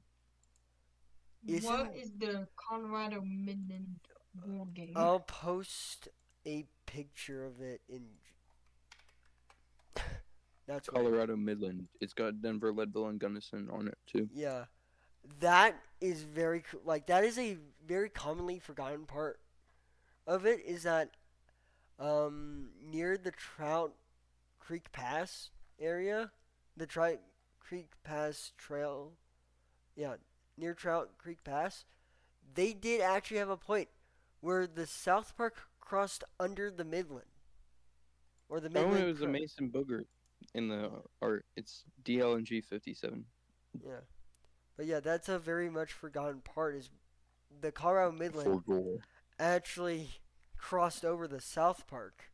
What Isn't is the Colorado Midland board game? I'll post a picture of it in. That's weird. Colorado Midland. It's got Denver, Leadville, and Gunnison on it too. Yeah, that is very like that is a very commonly forgotten part of it is that near the Trout Creek Pass area, the Creek Pass Trail, yeah, near Trout Creek Pass, they did actually have a point where the South Park crossed under the Midland, or the Oh, it Midland. was a Mason Booger in the art. It's DLNG 57. Yeah, but yeah, that's a very much forgotten part. Is the Colorado Midland For goal. actually crossed over the South Park?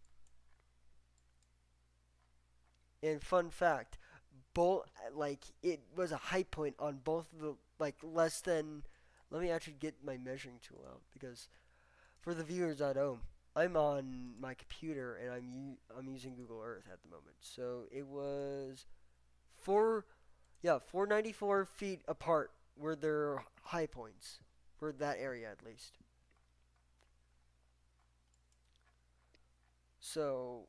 And fun fact, both like it was a high point on both of the like less than. Let me actually get my measuring tool out because for the viewers at home, I'm on my computer and I'm using Google Earth at the moment. So it was 494 feet apart were their high points for that area at least. So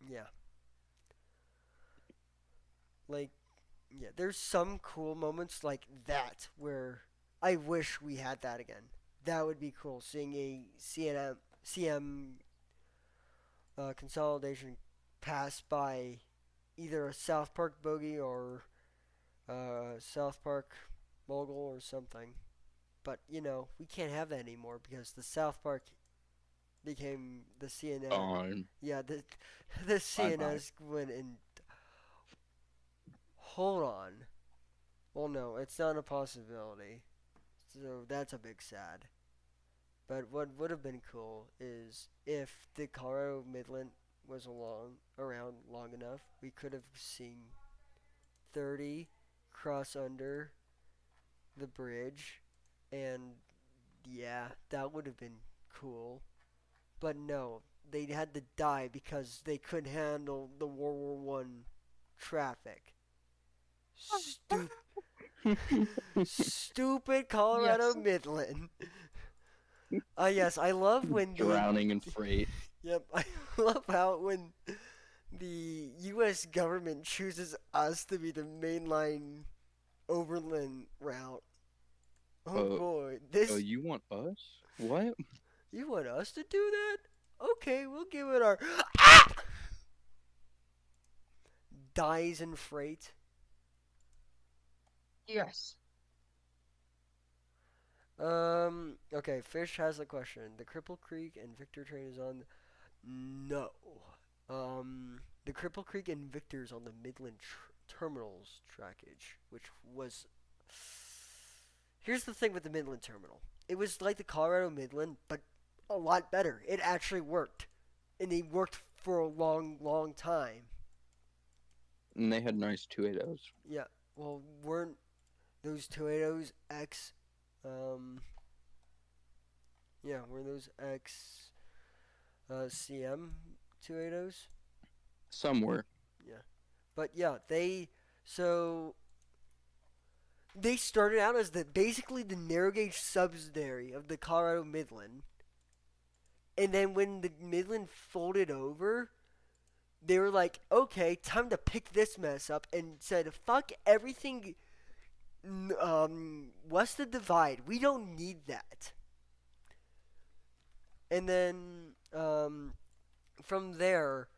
yeah, like yeah, there's some cool moments like that where I wish we had that again. That would be cool. Seeing a CM consolidation pass by either a South Park bogey or South Park mogul or something. But we can't have that anymore because the South Park became the CNN. On. Yeah, the CNS went and hold on. Well, no, it's not a possibility. So that's a big sad. But what would have been cool is if the Colorado Midland was around long enough, we could have seen 30 cross under the bridge, and yeah, that would have been cool. But no, they had to die because they couldn't handle the World War I traffic. Stupid Colorado Yes. Midland. Yes, I love when Drowning in freight. Yep, I love how when the U.S. government chooses us to be the mainline overland route. Oh Uh, boy, Oh, you want us? What? you want us to do that? Okay, we'll give it our dies in freight. Yes. Okay, Fish has a question. The Cripple Creek and Victor train is on. No. The Cripple Creek and Victor is on the Midland Terminals trackage, which was. Here's the thing with the Midland Terminal. It was like the Colorado Midland, but a lot better. It actually worked, and it worked for a long, long time. And they had nice 2.80s. Yeah. Well, weren't those Toyotas X? Um, yeah, were those X CM Toyotas? Some were. Yeah. But yeah, so they started out as the basically the narrow gauge subsidiary of the Colorado Midland, and then when the Midland folded over, they were like, okay, time to pick this mess up, and said, fuck everything west of divide. We don't need that. And then from there,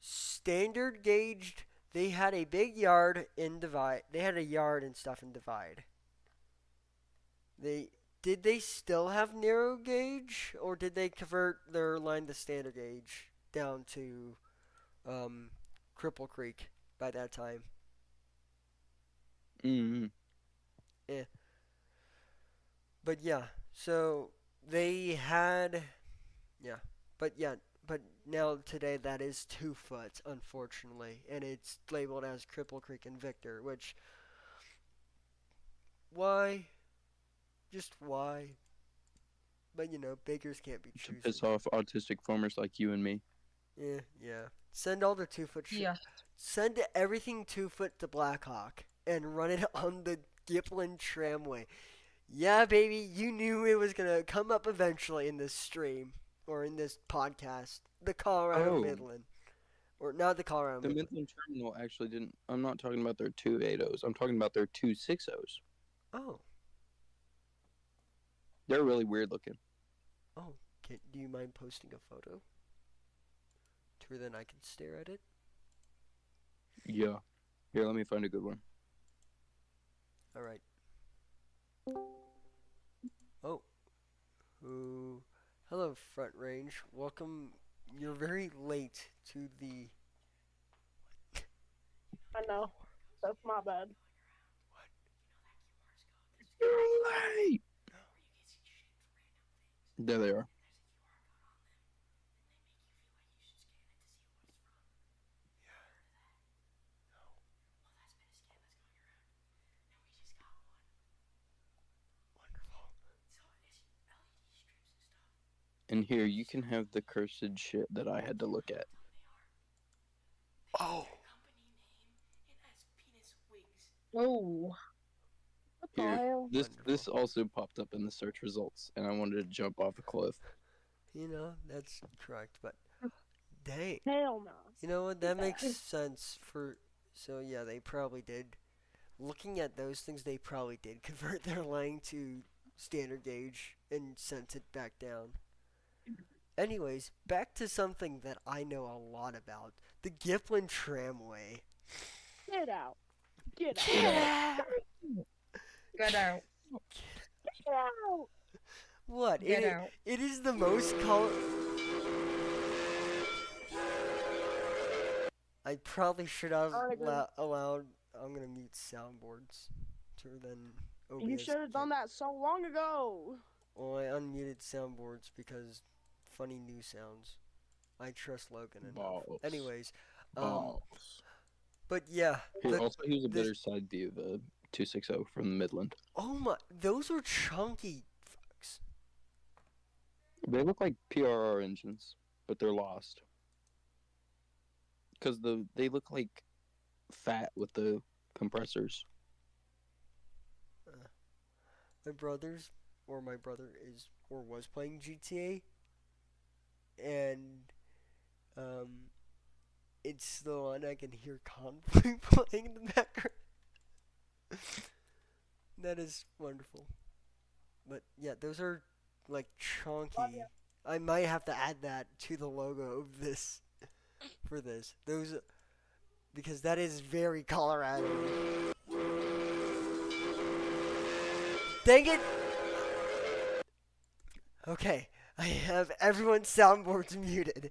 standard gauged. They had a big yard in divide. They had a yard and stuff in divide. They still have narrow gauge, or did they convert their line to standard gauge down to um, Cripple Creek by that time? Mm-hmm. Eh. But yeah, so they had yeah, but now today that is 2 foot, unfortunately, and it's labeled as Cripple Creek and Victor. Which why? Just why? But bakers can't be To choosy. piss off autistic farmers like you and me. Yeah. Send all the 2 foot Yes. Send everything 2 foot to Blackhawk and run it on the Gippsland Tramway. Yeah, baby, you knew it was gonna come up eventually in this stream or in this podcast. The Colorado Oh. Midland, or not the Colorado The Midland. Midland Terminal actually didn't. I'm not talking about their 2.80s. I'm talking about their 2.60s. Oh, They're really weird looking. oh. Do you mind posting a photo? To where then I can stare at it. Yeah. Here, let me find a good one. All right. Oh. Ooh. Hello, Front Range. Welcome. You're very late to the. I know. That's my bad. You're late. There they are. Wonderful. And here, you can have the cursed shit that I had to look at. Oh. Oh. What the Here, hell? this also popped up in the search results, and I wanted to jump off a cliff. That's correct, but dang. Hell no. You know what? That makes sense for. So yeah, they probably did. Looking at those things, they probably did convert their line to standard gauge and sent it back down. Anyways, back to something that I know a lot about: the Gippsland Tramway. Get out. Get out. Yeah. Get out. Get out. What? Get out. It is the most I probably should have allowed. I'm gonna mute soundboards to then OBS. You should have done that so long ago. Well, I unmuted soundboards because funny new sounds. I trust Logan enough. Balls. Anyways, Balls. but yeah. Here, also, here's a better side view of the 2.60 from the Midland. Oh my, those are chunky fucks. They look like PRR engines, but they're lost. Because they look like fat with the compressors. My brother was playing GTA, and it's the one I can hear conflict playing in the background. That is wonderful. But yeah, those are like chunky. Oh, yeah. I might have to add that to the logo of this for this. Those because that is very Colorado. Dang it! Okay, I have everyone's soundboards muted.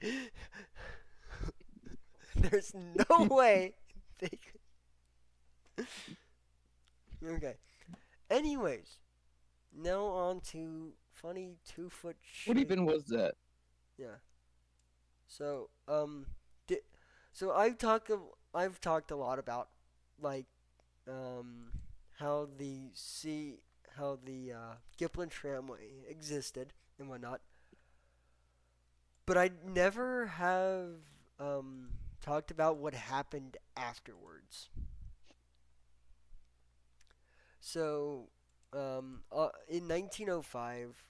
There's no way they could. Okay. Anyways, now on to funny 2 foot shit. What even was that? Yeah. So, so I've talked a lot about like um, how the Gippsland Tramway existed and whatnot, but I never have talked about what happened afterwards. So, in 1905,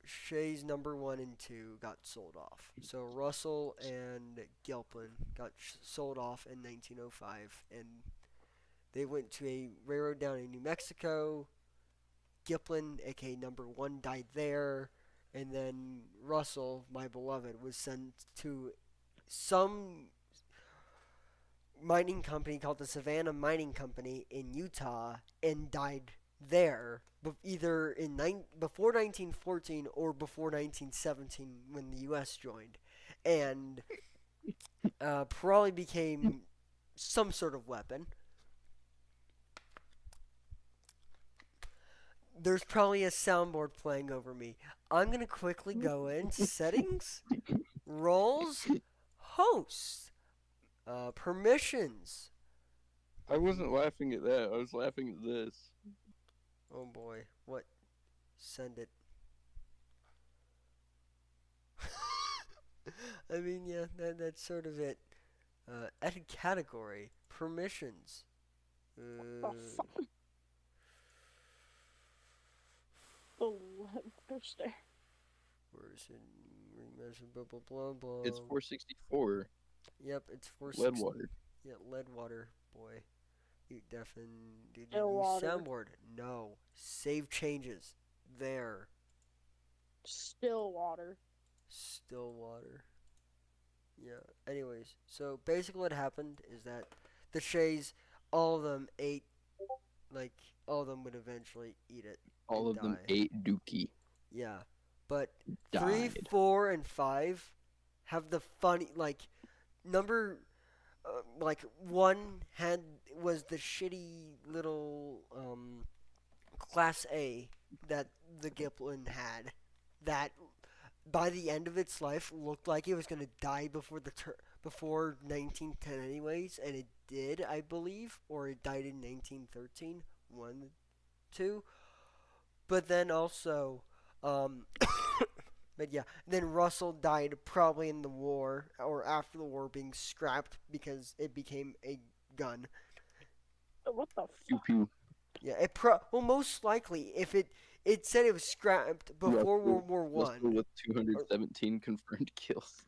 Shay's number one and two got sold off. So Russell and Gilpin got sold off in 1905, and they went to a railroad down in New Mexico. Giplin, aka number one, died there, and then Russell, my beloved, was sent to some mining company called the Savannah Mining Company in Utah and died there, either before 1914 or before 1917 when the U.S. joined, and probably became some sort of weapon. There's probably a soundboard playing over me. I'm gonna quickly go into settings, roles, host, permissions. I wasn't laughing at that. I was laughing at this. Oh boy, what? Send it. I mean, yeah, that's sort of it. Edit category, permissions. The fuck? Oh, where's there? Where's it? Remeasure, blah blah blah blah. It's 464. Yep, it's 460. Lead water. Yeah, lead water, boy. You definitely Still water. soundboard. No, save changes. There, Still water. still water. Yeah. Anyways, so basically what happened is that the Shays, all of them ate, like all of them would eventually eat it. All and of them die. ate Dookie. Yeah, but 3, Died. 4, and 5 have the funny number. Like one was the shitty little class A that the Giplin had, that by the end of its life looked like it was gonna die before before 1910 anyways, and it did, I believe, or it died in 1913. One, two. But then also, but yeah, then Russell died probably in the war or after the war, being scrapped because it became a gun. What the Pew fuck? pew. Yeah, well, most likely if it said it was scrapped before World War Russell One. with 217 confirmed kills.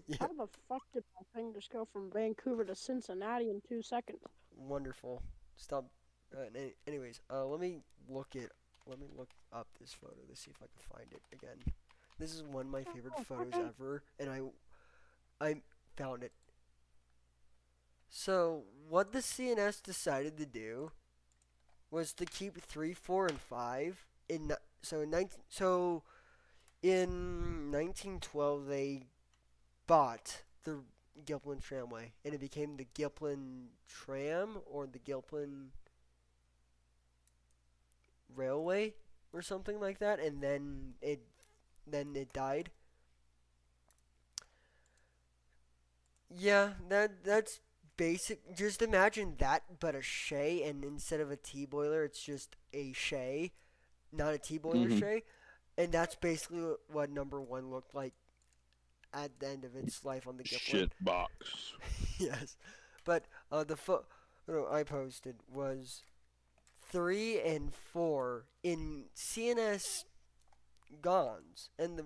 Yeah, How the fuck did my thing just go from Vancouver to Cincinnati in 2 seconds? wonderful. Stop. Anyways, let me look up this photo to see if I can find it again. This is one of my favorite photos ever, and I found it. So what the CNS decided to do was to keep 3, 4, and 5 in. In 1912 they bought the Gippsland Tramway, and it became the Gippsland Tram or the Gippsland Railway or something like that, and then it died. Yeah, that's basic. Just imagine that, but a shay, and instead of a tea boiler, it's just a shay, not a tea boiler shay, and that's basically what number one looked like at the end of its life on the Gippsland. Shit box. Yes, but the photo I posted was 3 and 4 in CNS Gons, and the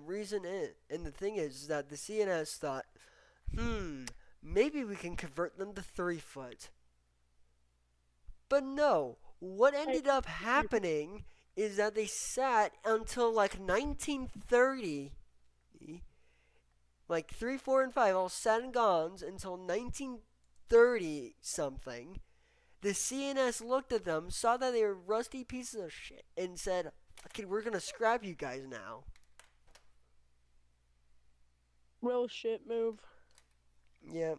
thing is that the CNS thought, maybe we can convert them to 3-foot. But no, what ended up happening is that they sat until like 1930, like 3, 4, and 5 all sat in Gons until 1930 something. The CNS looked at them, saw that they were rusty pieces of shit, and said, "Okay, we're gonna scrap you guys now." Real shit move. Yeah,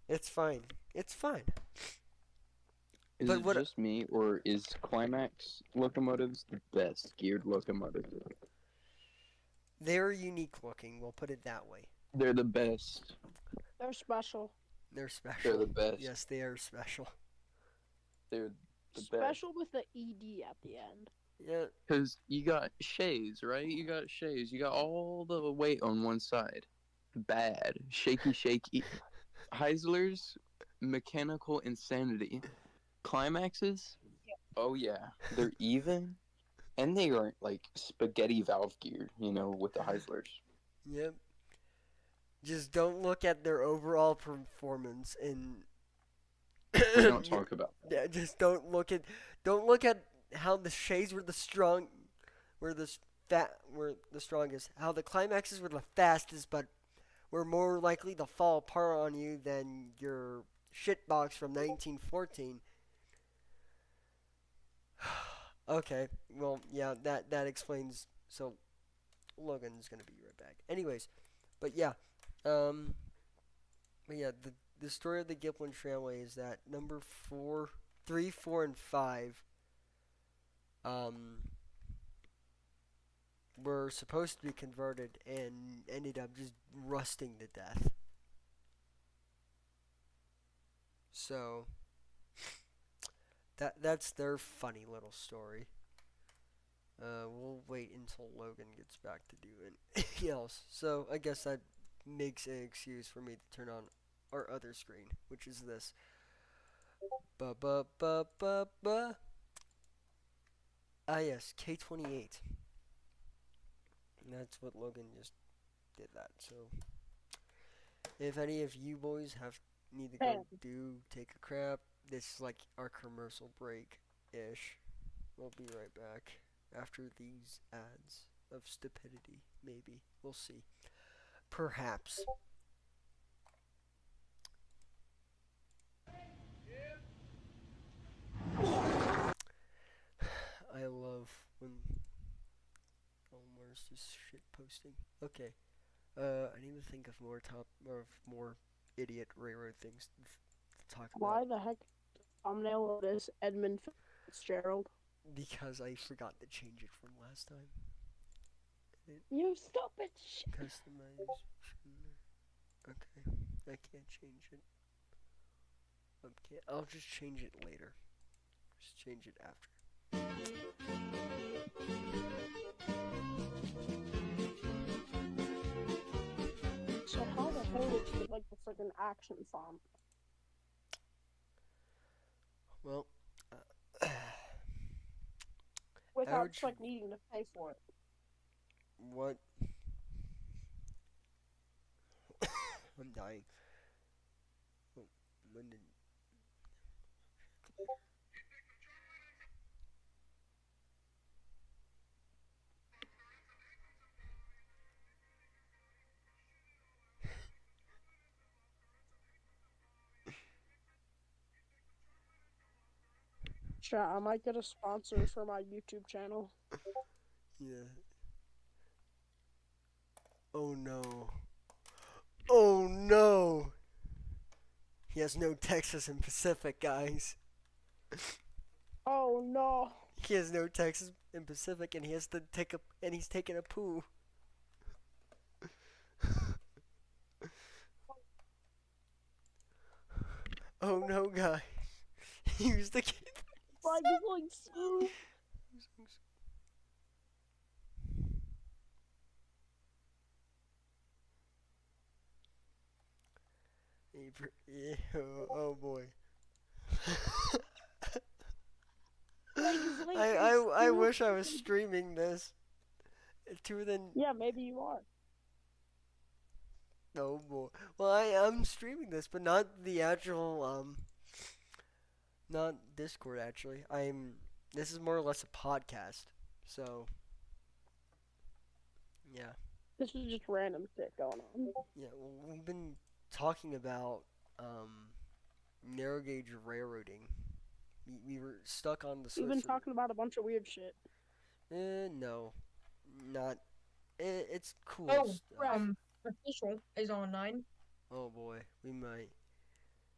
it's fine. It's fine. Is But it what- just me, or is Climax locomotives the best geared locomotive? They're unique looking, we'll put it that way. They're the best. They're special. They're special. They're the best. Yes, they are special. They're the best. Special with the ED at the end. Yeah. Because you got shays, right? You got shays. You got all the weight on one side. Bad. Shaky. Heislers, mechanical insanity. Climaxes, oh yeah. They're even. And they aren't like spaghetti valve geared, with the Heislers. Yep. Just don't look at their overall performance and We don't talk about that. yeah, just don't look at how the shades were the strongest, how the climaxes were the fastest, but were more likely to fall apart on you than your shitbox from 1914. Okay, well, yeah, that explains. So Logan's gonna be right back. Anyways, but yeah, the story of the Gipling Tramway is that number 4, 3, 4, and 5 were supposed to be converted and ended up just rusting to death. So that's their funny little story. We'll wait until Logan gets back to do anything else. So I guess that makes an excuse for me to turn on our other screen, which is this. Ba ba ba ba ba. Ah yes, K28. And that's what Logan just did that. So if any of you boys need to go take a crap, this is like our commercial break ish. We'll be right back after these ads of stupidity. Maybe we'll see. Perhaps. I love when. Oh, where's this shit posting? Okay. I need to think of more idiot railroad things to talk about. Why the heck thumbnail of this Edmund Fitzgerald? Because I forgot to change it from last time. You stupid shit. Customize. Okay. I can't change it. Okay, I'll just change it later. Just change it after. So how the hell did you get like the freaking action font? Well, without like needing to pay for it. What? I'm dying. When did... Sure, I might get a sponsor for my YouTube channel. Yeah. Oh no. Oh no! He has no Texas and Pacific, guys. Oh no! He has no Texas and Pacific, and he has to he's taking a poo. Oh no, guys. He was the kid. I'm going smooth. Yeah, oh boy. I wish I was streaming this. Yeah, maybe you are. Oh boy. Well, I am streaming this, but not the actual not Discord actually. This is more or less a podcast. So yeah. This is just random shit going on. Yeah, well, we've been talking about narrow gauge railroading. We were stuck on the We've been talking about a bunch of weird shit. No. Not it's cool stuff. Official is online. Oh boy, we might.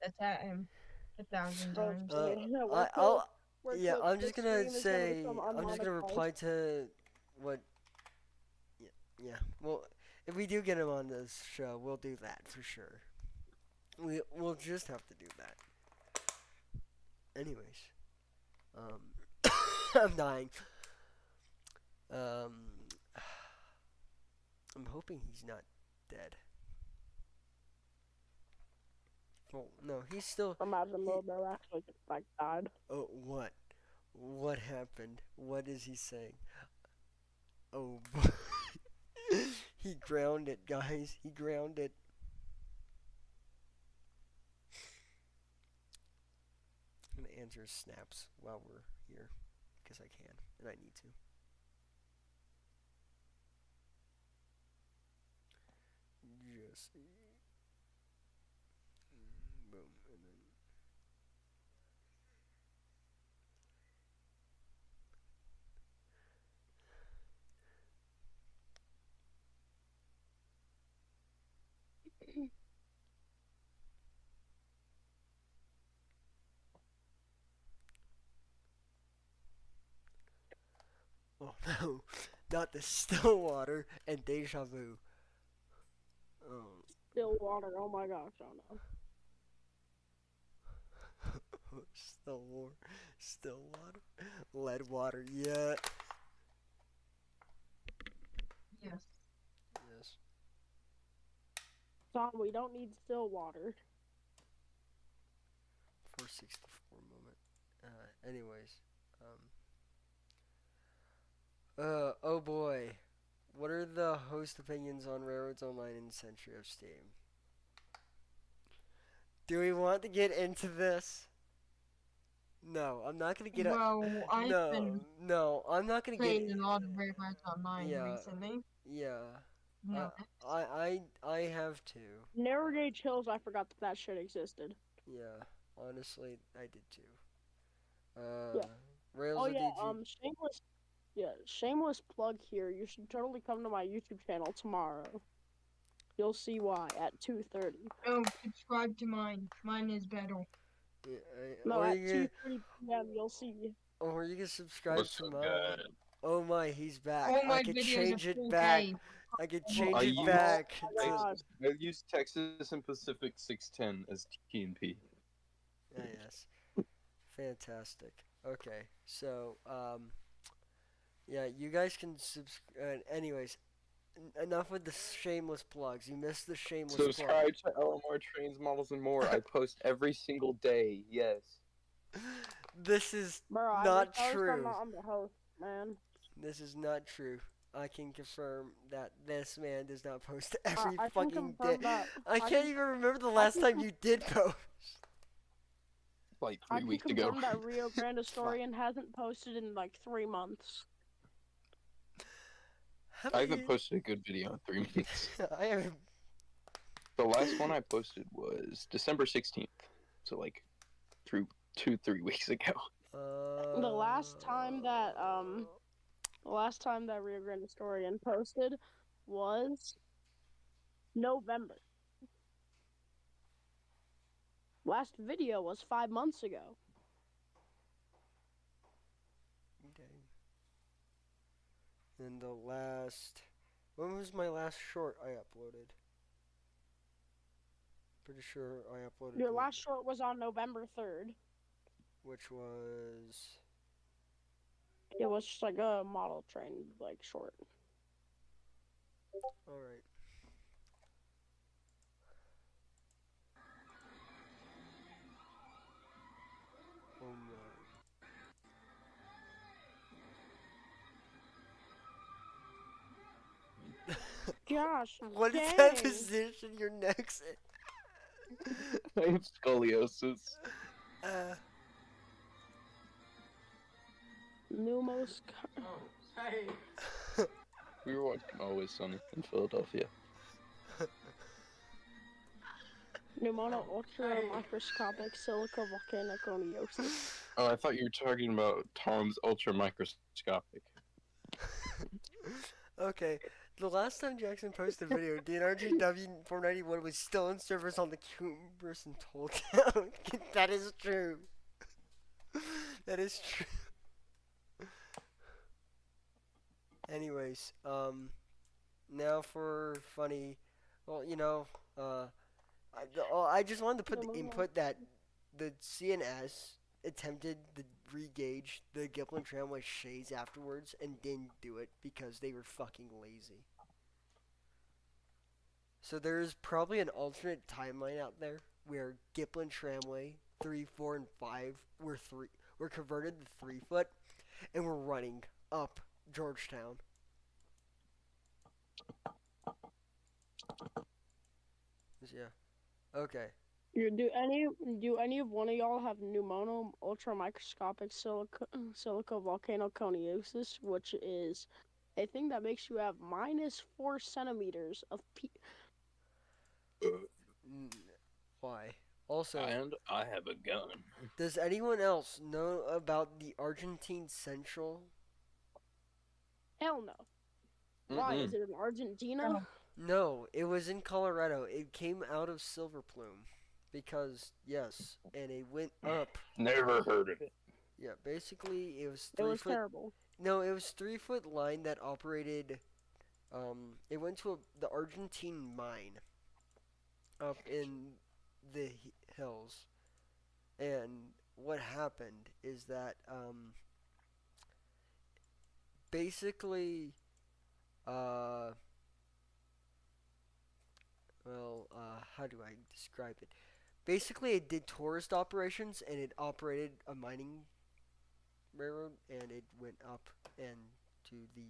That's at him 1,000 times. I'm just gonna say, I'm just gonna reply to what. Yeah. Well, if we do get him on this show, we'll do that for sure. we'll just have to do that. Anyways, I'm dying. Um, I'm hoping he's not dead. Well, no, he's still. Imagine He, Lil Bear actually like died. oh, what? What happened? What is he saying? Oh, boy. He grounded, guys. He grounded. I'm gonna answer his snaps while we're here because I can and I need to. Just boom and then. Oh no, not the Stillwater and Deja Vu. Oh, Still water. Oh my gosh, oh no. Stillwater, lead water. Yeah. Yes. Yes. Tom, we don't need still water. 464 moment. Anyways, oh boy, what are the host opinions on Railroads Online and Century of Steam? Do we want to get into this? No, I'm not gonna get. Well, I've been No, I'm not gonna get. playing a lot of Railroads Online Yeah, recently. yeah. No. I have to. Narrow Gauge Hills, I forgot that shit existed. Yeah, honestly, I did too. Yeah. Rails Oh of yeah, DG. shameless plug here. You should totally come to my YouTube channel tomorrow. You'll see why at 2:30. Oh, subscribe to mine. Mine is better. Yeah, No, or at you 2:30 p.m. you'll see. or you can subscribe What's to so mine. good? Oh my, he's back. All I my could videos change are it 4K. back. I could change I it use- back. Oh my gosh. I use Texas and Pacific 610 as TNP. Ah, yes. Fantastic. Okay, so yeah, you guys can subscribe. Anyways, enough with the shameless plugs. You missed the shameless plug. Subscribe to LMR Trains, Models, and More. I post every single day. Yes. This is Bro, I not wish I was true. I'm the host, man. This is not true. I can confirm that this man does not post every I can fucking day. confirm that. I can't even remember the last time you did post. Like I 3 can weeks ago. confirm that Rio Grande Historian hasn't posted in like 3 months. I haven't posted a good video in 3 months. I haven't. The last one I posted was December 16th. So like 3 weeks ago. The last time that Rio Grande Historian posted was November. Last video was 5 months ago. Okay. And the last. When was my last short I uploaded? Pretty sure I uploaded. Your one, last short was on November 3rd. Which was. It was just like a model train like short. Alright. Oh my. Gosh, What is dang. that position your neck's in? I have scoliosis. Numos. We were watching Always Sunny in Philadelphia. Pneumono ultra microscopic silica volcaniconiosis. Oh, I thought you were talking about Tom's ultra microscopic. Okay, the last time Jackson posted a video, DNRGW 491 was still in service on the Cumberson Toll Town. That is true. That is true. Anyways, now for funny, well, I just wanted to put No, the no, no. input that the CNS attempted to re-gauge the Gippsland Tramway shays afterwards and didn't do it because they were fucking lazy. So there's probably an alternate timeline out there where Gippsland Tramway 3, 4, and 5 were converted to 3 foot and were running up Georgetown. Yeah. Okay. Do any of one of y'all have pneumono ultramicroscopic silica volcanoconiosis, which is a thing that makes you have -4 centimeters of Why? Also, And I have a gun. does anyone else know about the Argentine Central? hell no. Why is it in Argentina? Oh. No, it was in Colorado. It came out of Silver Plume. Because, yes, and it went up. Never heard of it. Yeah, basically, it was It 3 was foot. terrible. No, it was 3 foot line that operated. It went to the Argentine mine up in the hills. And what happened is that, basically, how do I describe it? Basically, it did tourist operations and it operated a mining railroad and it went up and to the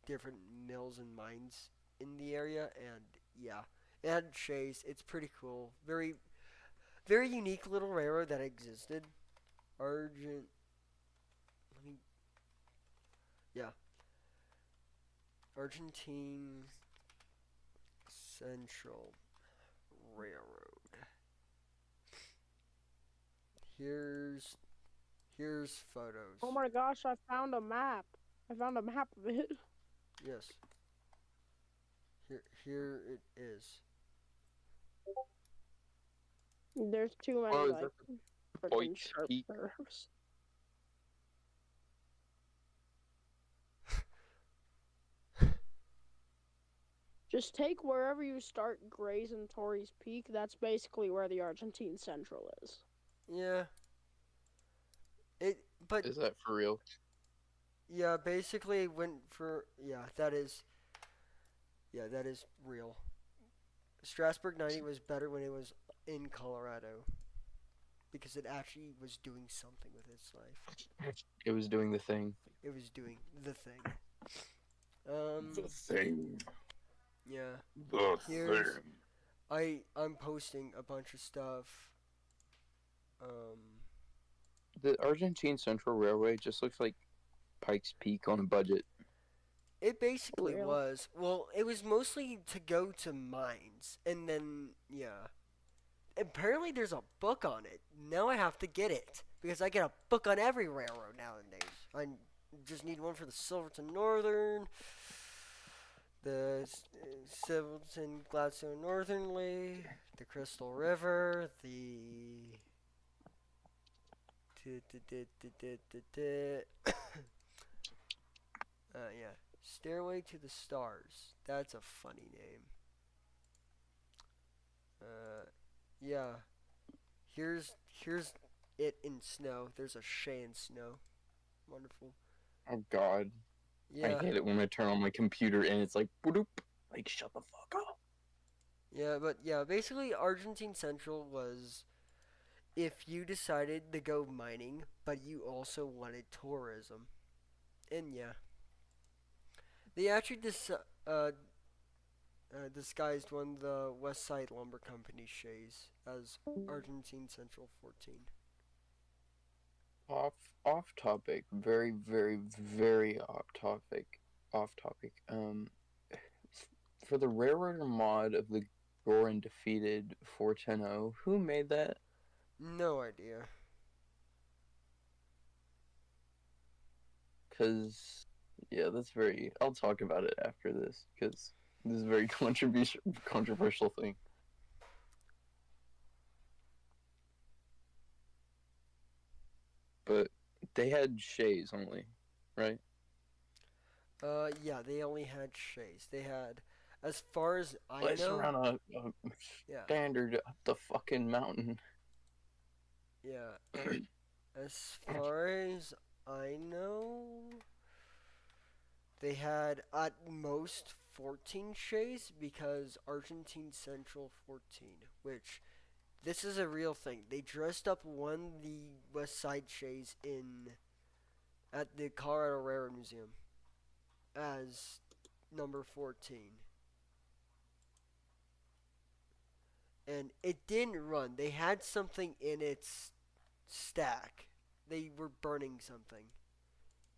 different mills and mines in the area and yeah, it had shays. It's pretty cool. Very, very unique little railroad that existed. Argent. Let me. Yeah. Argentine Central Railroad. Here's photos. Oh my gosh, I found a map. I found a map of it. Yes. Here it is. There's too many Oh, is like that freaking Point sharp Peak? curves. Just take wherever you start Grays and Torrey's Peak. That's basically where the Argentine Central is. Yeah. But Is that for real? yeah, basically it went for that is real. Strasburg 90 was better when it was in Colorado because it actually was doing something with its life. It was doing the thing. It was doing the thing. The thing. Yeah. The Here's- thing. I'm posting a bunch of stuff. The Argentine Central Railway just looks like Pikes Peak on a budget. It basically Real. was. Well, it was mostly to go to mines, and then yeah. Apparently, there's a book on it. Now I have to get it because I get a book on every railroad nowadays. I just need one for the Silverton Northern, the Silverton Gladstone Northernly, the Crystal River, the yeah. Stairway to the Stars. That's a funny name. Yeah. Here's it in snow. There's a shay in snow. Wonderful. Oh God. Yeah. I hate it when I turn on my computer and it's like, boop, like shut the fuck up. Yeah, but yeah, basically Argentine Central was if you decided to go mining, but you also wanted tourism. And yeah. They actually disguised one of the West Side Lumber Company shays as Argentine Central 14. Off topic. Very, very, very off topic. For the Railroader mod of the Goran defeated 410-0, who made that? No idea. Cause yeah, that's very. I'll talk about it after this because this is a very controversial thing. But they had shays only, right? Yeah, they only had shays. They had As far as I Let's know, run a yeah, standard up the fucking mountain. yeah. As far as I know, they had at most 14 shays because Argentine Central 14, which this is a real thing. They dressed up one of the West Side shays in at the Colorado Railroad Museum as number 14. And it didn't run. They had something in its stack. They were burning something.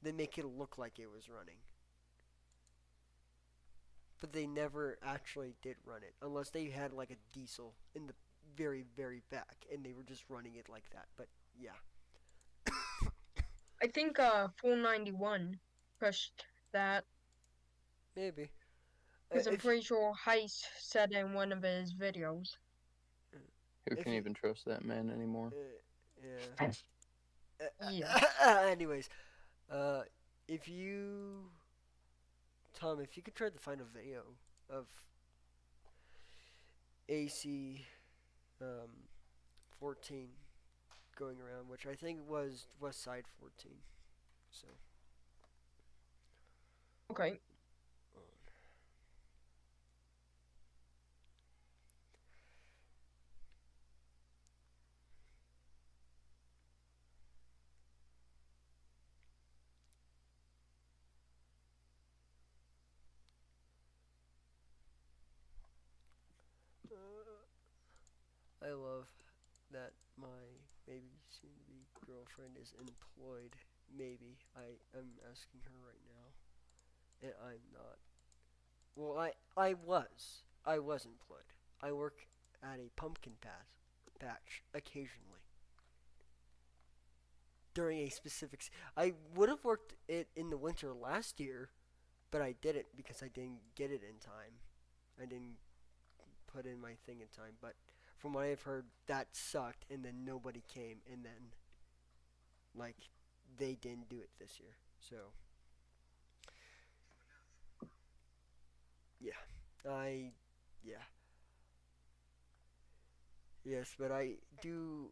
They make it look like it was running. But they never actually did run it. Unless they had like a diesel in the very, very back and they were just running it like that. But yeah. I think 491 pushed that Maybe. because I'm If pretty sure Heist said in one of his videos. Who if can you, even trust that man anymore? yeah. Yeah. Anyways, uh, if you, Tom, if you could try to find a video of AC 14 going around, which I think was West Side 14. So, Okay. I love that my maybe soon to be girlfriend is employed. Maybe I am asking her right now, and I'm not. Well, I was employed. I work at a pumpkin patch occasionally during a specific. I would have worked it in the winter last year, but I didn't because I didn't get it in time. I didn't put in my thing in time. But from what I've heard, that sucked, and then nobody came, and then like they didn't do it this year. So yeah, I yeah yes, but I do.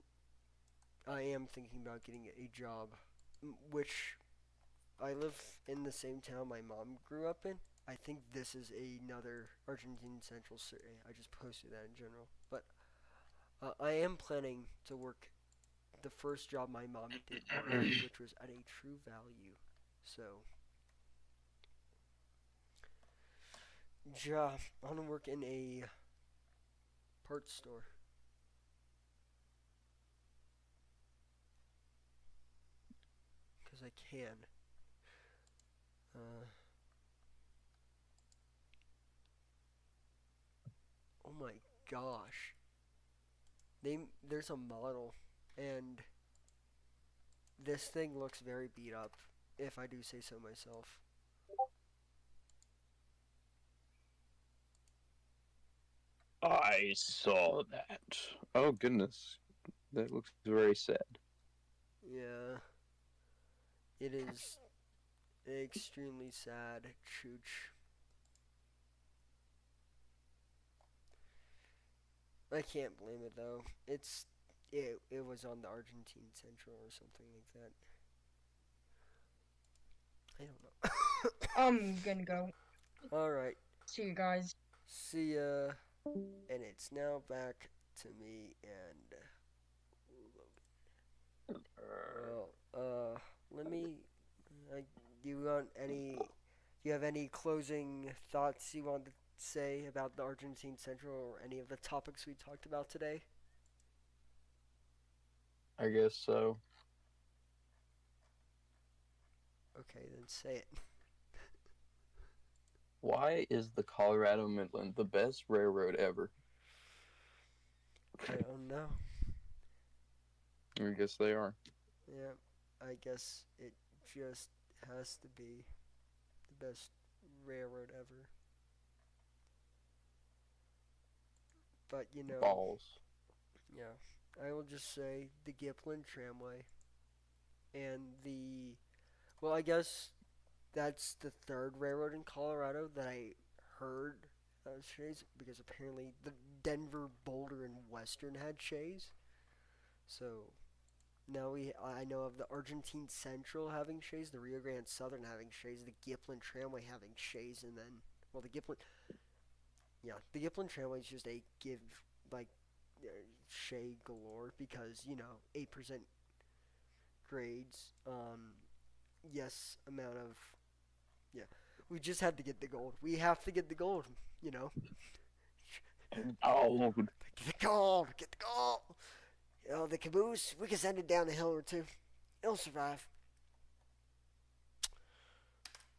I am thinking about getting a job, which I live in the same town my mom grew up in. I think this is another Argentine Central city. I just posted that in general. But I am planning to work the first job my mom did work, which was at a True Value. So, yeah, I want to work in a parts store. Because I can. Uh, oh my gosh. There's a model, and this thing looks very beat up, if I do say so myself. I saw that. Oh goodness, that looks very sad. Yeah, it is extremely sad. Chooch. I can't blame it though. It was on the Argentine Central or something like that. I don't know. I'm gonna go. All right. See you guys. See ya. And it's now back to me and Logan. Well, let me. Uh, do you want any? Do you have any closing thoughts you want to say about the Argentine Central or any of the topics we talked about today? I guess so. Okay, then say it. Why is the Colorado Midland the best railroad ever? I don't know. I guess they are. Yeah, I guess it just has to be the best railroad ever. But you know, Balls. yeah, I will just say the Gippsland Tramway and the. Well, I guess that's the third railroad in Colorado that I heard Shays because apparently the Denver, Boulder, and Western had Shays. So now I know of the Argentine Central having Shays, the Rio Grande Southern having Shays, the Gippsland Tramway having Shays, and then well the Gippsland Tramway is just a give like Shay galore because 8% grades. Yes, amount of yeah. We just had to get the gold. We have to get the gold. You know, Oh, get the gold. Get the gold. The caboose. We can send it down a hill or two. It'll survive.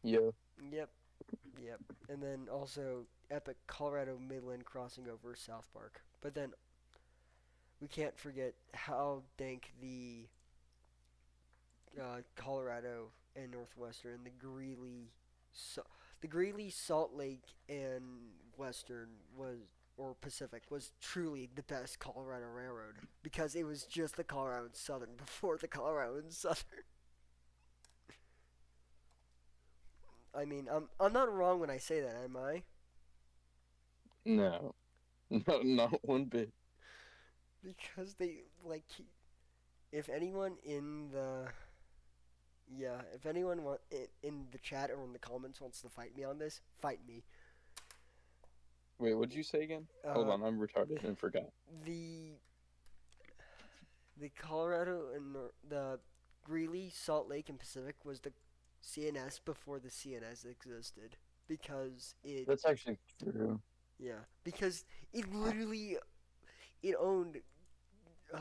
yeah. Yep. Yep. And then also epic Colorado Midland crossing over South Park. But then we can't forget how dank the Colorado and Northwestern, the Greeley, Salt Lake, and Western was or Pacific was truly the best Colorado Railroad because it was just the Colorado and Southern before the Colorado and Southern. I mean, I'm not wrong when I say that, am I? No, not one bit. Because they like if anyone in the if anyone in the chat or in the comments wants to fight me on this, fight me. Wait, what did you say again? Hold on, I'm retarded and forgot. The Colorado and the Greeley, Salt Lake, and Pacific was the CNS before the CNS existed because That's actually true. because it literally it owned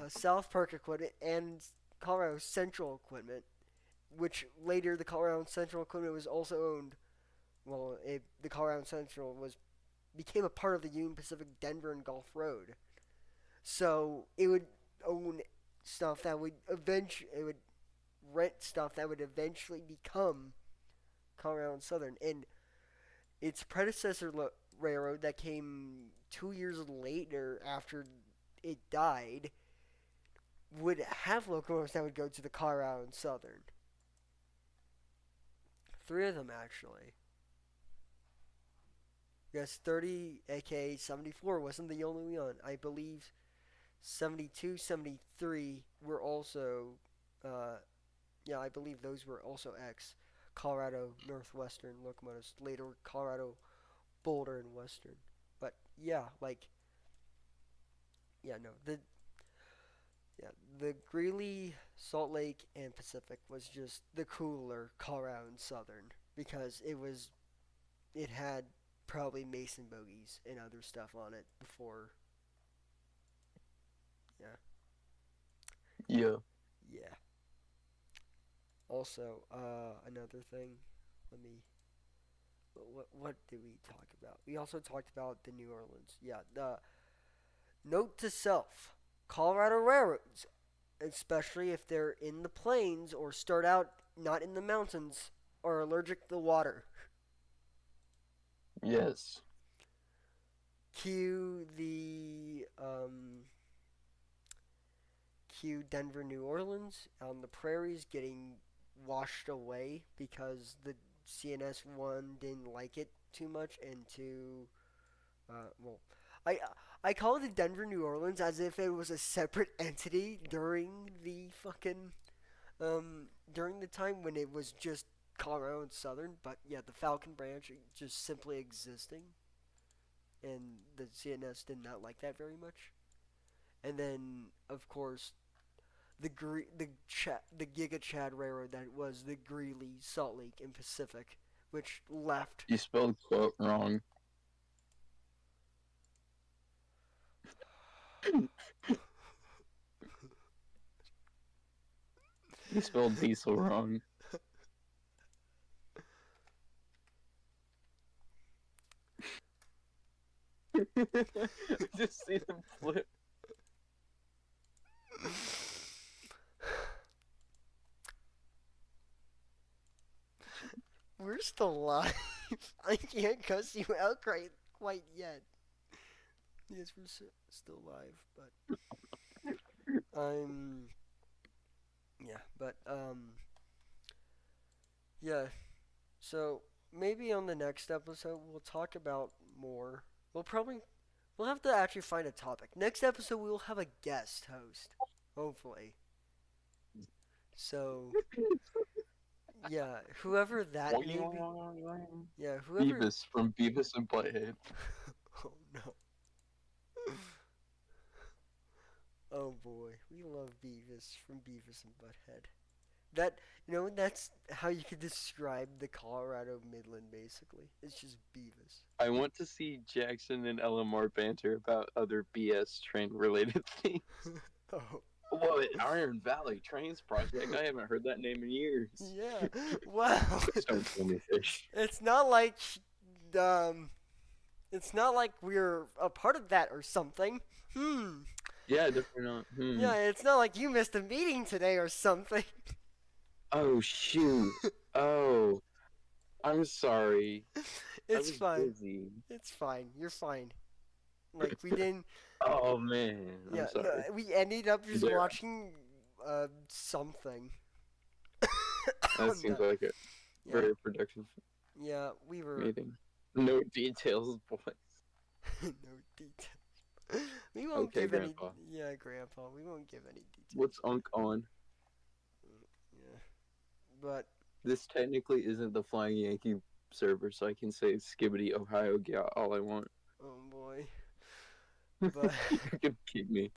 South Park equipment and Colorado Central equipment, which later the Colorado Central equipment was also owned. Well, the Colorado Central became a part of the Union Pacific Denver and Gulf Road, so it would own stuff that would rent stuff that would eventually become Colorado and Southern, and its predecessor railroad that came 2 years later after it died would have locomotives that would go to the Colorado and Southern. 3 of them actually. Yes, 30, aka 74 wasn't the only one. I believe 72, 73 were also, I believe those were also Colorado Northwestern locomotives. Later, Colorado Boulder and Western. But no, the Greeley, Salt Lake, and Pacific was just the cooler Colorado and Southern because it had probably Mason bogies and other stuff on it before. Yeah. Yeah. Yeah. Also, another thing. Let me. What did we talk about? We also talked about the New Orleans. Yeah. The note to self: Colorado railroads, especially if they're in the plains or start out not in the mountains, are allergic to water. Yes. Cue the cue Denver, New Orleans on the prairies getting washed away because the CNS one didn't like it too much, and two, well, I I call it the Denver, New Orleans as if it was a separate entity during the time when it was just Colorado and Southern, but yeah, the Falcon branch just simply existing, and the CNS did not like that very much. And then, of course, the Giga Chad Railroad that was the Greeley, Salt Lake, and Pacific, which left. You spelled quote wrong. You spelled diesel wrong. Just see them flip. We're still live. I can't cuss you out quite yet. Yes, we're still live, but I'm yeah. So maybe on the next episode we'll talk about more we'll have to actually find a topic. Next episode we will have a guest host, hopefully. So yeah, whoever that may be. Yeah, whoever. Beavis from Beavis and Butthead. Oh no. Oh boy, we love Beavis from Beavis and Butthead. That that's how you could describe the Colorado Midland. Basically, it's just Beavis. I want to see Jackson and LMR banter about other BS train related things. Oh Whoa, Iron Valley Trains Project. I haven't heard that name in years. yeah, wow. Don't tell me fish. It's not like um, it's not like we're a part of that or something. Yeah, definitely not. Yeah, it's not like you missed a meeting today or something. Oh shoot. Oh, I'm sorry. I It's was fine. busy. It's fine. You're fine. Like we didn't. Oh man, I'm Yeah, sorry. no, we ended up just There. watching something. That seems like a Yeah. very productive Yeah, we were meeting. No details, boys. no details. We won't Okay, give Grandpa. any. Yeah, Grandpa. We won't give any details. What's Unk on? Yeah, but This technically isn't the Flying Yankee server, so I can say Skibbity Ohio yeah all I want. oh boy. But You can keep me.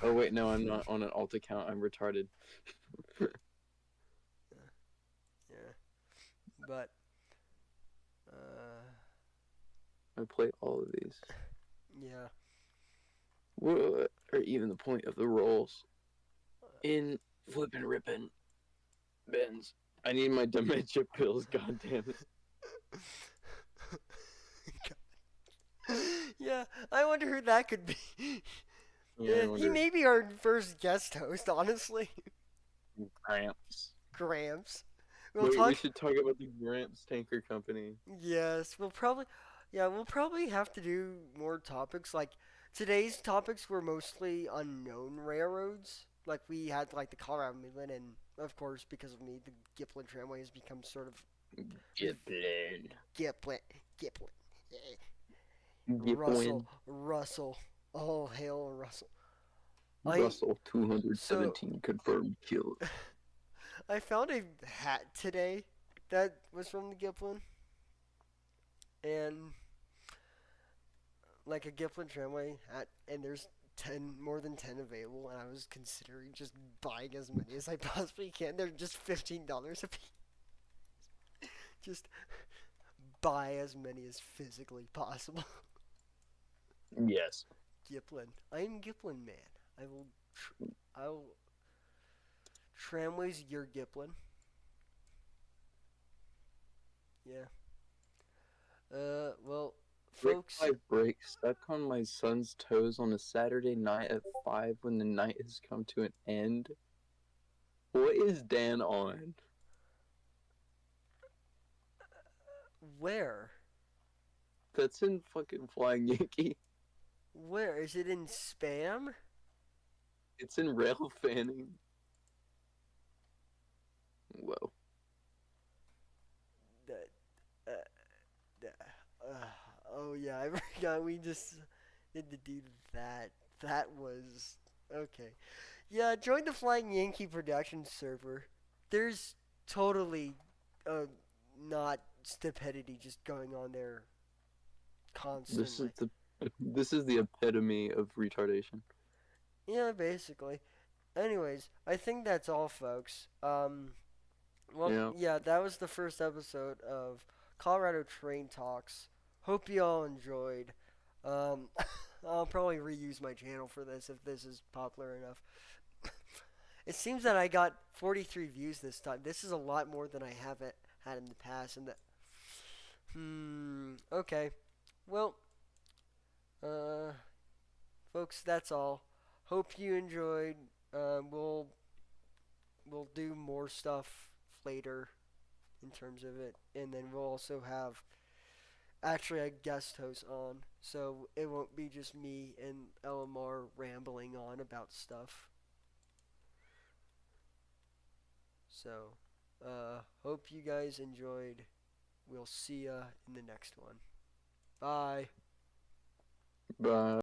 Oh wait, no, I'm not on an alt account. I'm retarded. yeah, but I play all of these. yeah. What are even the point of the rolls? In flippin' rippin' bends. I need my dementia pills, goddammit. Yeah, I wonder who that could be. Yeah, I He wonder. may be our first guest host, honestly. Gramps. Gramps. Wait, we should talk about the Gramps Tanker Company. Yes, we'll probably have to do more topics. Like today's topics were mostly unknown railroads. Like we had like the Colorado Midland, and of course because of me, the Gippsland Tramway has become sort of Gippland. Gippsland. Gippland. Russell. All hail Russell. Russell 217 confirmed killed. I found a hat today that was from the Gippsland. And like a Gippsland Tramway hat, and there's more than 10 available, and I was considering just buying as many as I possibly can. They're just $15 a piece. Just buy as many as physically possible. Yes. Gippsland. I am Gippsland man. I will tramways your Gippsland. Yeah. Well, folks. My break stuck on my son's toes on a Saturday night at 5 when the night has come to an end. What is Dan on? Where? That's in fucking Flying Yankee. Where? Is it in spam? It's in rail fanning. Whoa. Oh yeah, I forgot we just had to do that. That was okay. Yeah, join the Flying Yankee production server. There's totally not stupidity just going on there constantly. This is the epitome of retardation. Yeah, basically. Anyways, I think that's all, folks. Well, yeah, that was the first episode of Colorado Train Talks. Hope you all enjoyed. I'll probably reuse my channel for this if this is popular enough. It seems that I got 43 views this time. This is a lot more than I have had in the past. Okay. Well, folks, that's all. Hope you enjoyed. We'll do more stuff later in terms of it, and then we'll also have actually a guest host on, so it won't be just me and LMR rambling on about stuff. So, hope you guys enjoyed we'll see ya in the next one. Bye. Bye.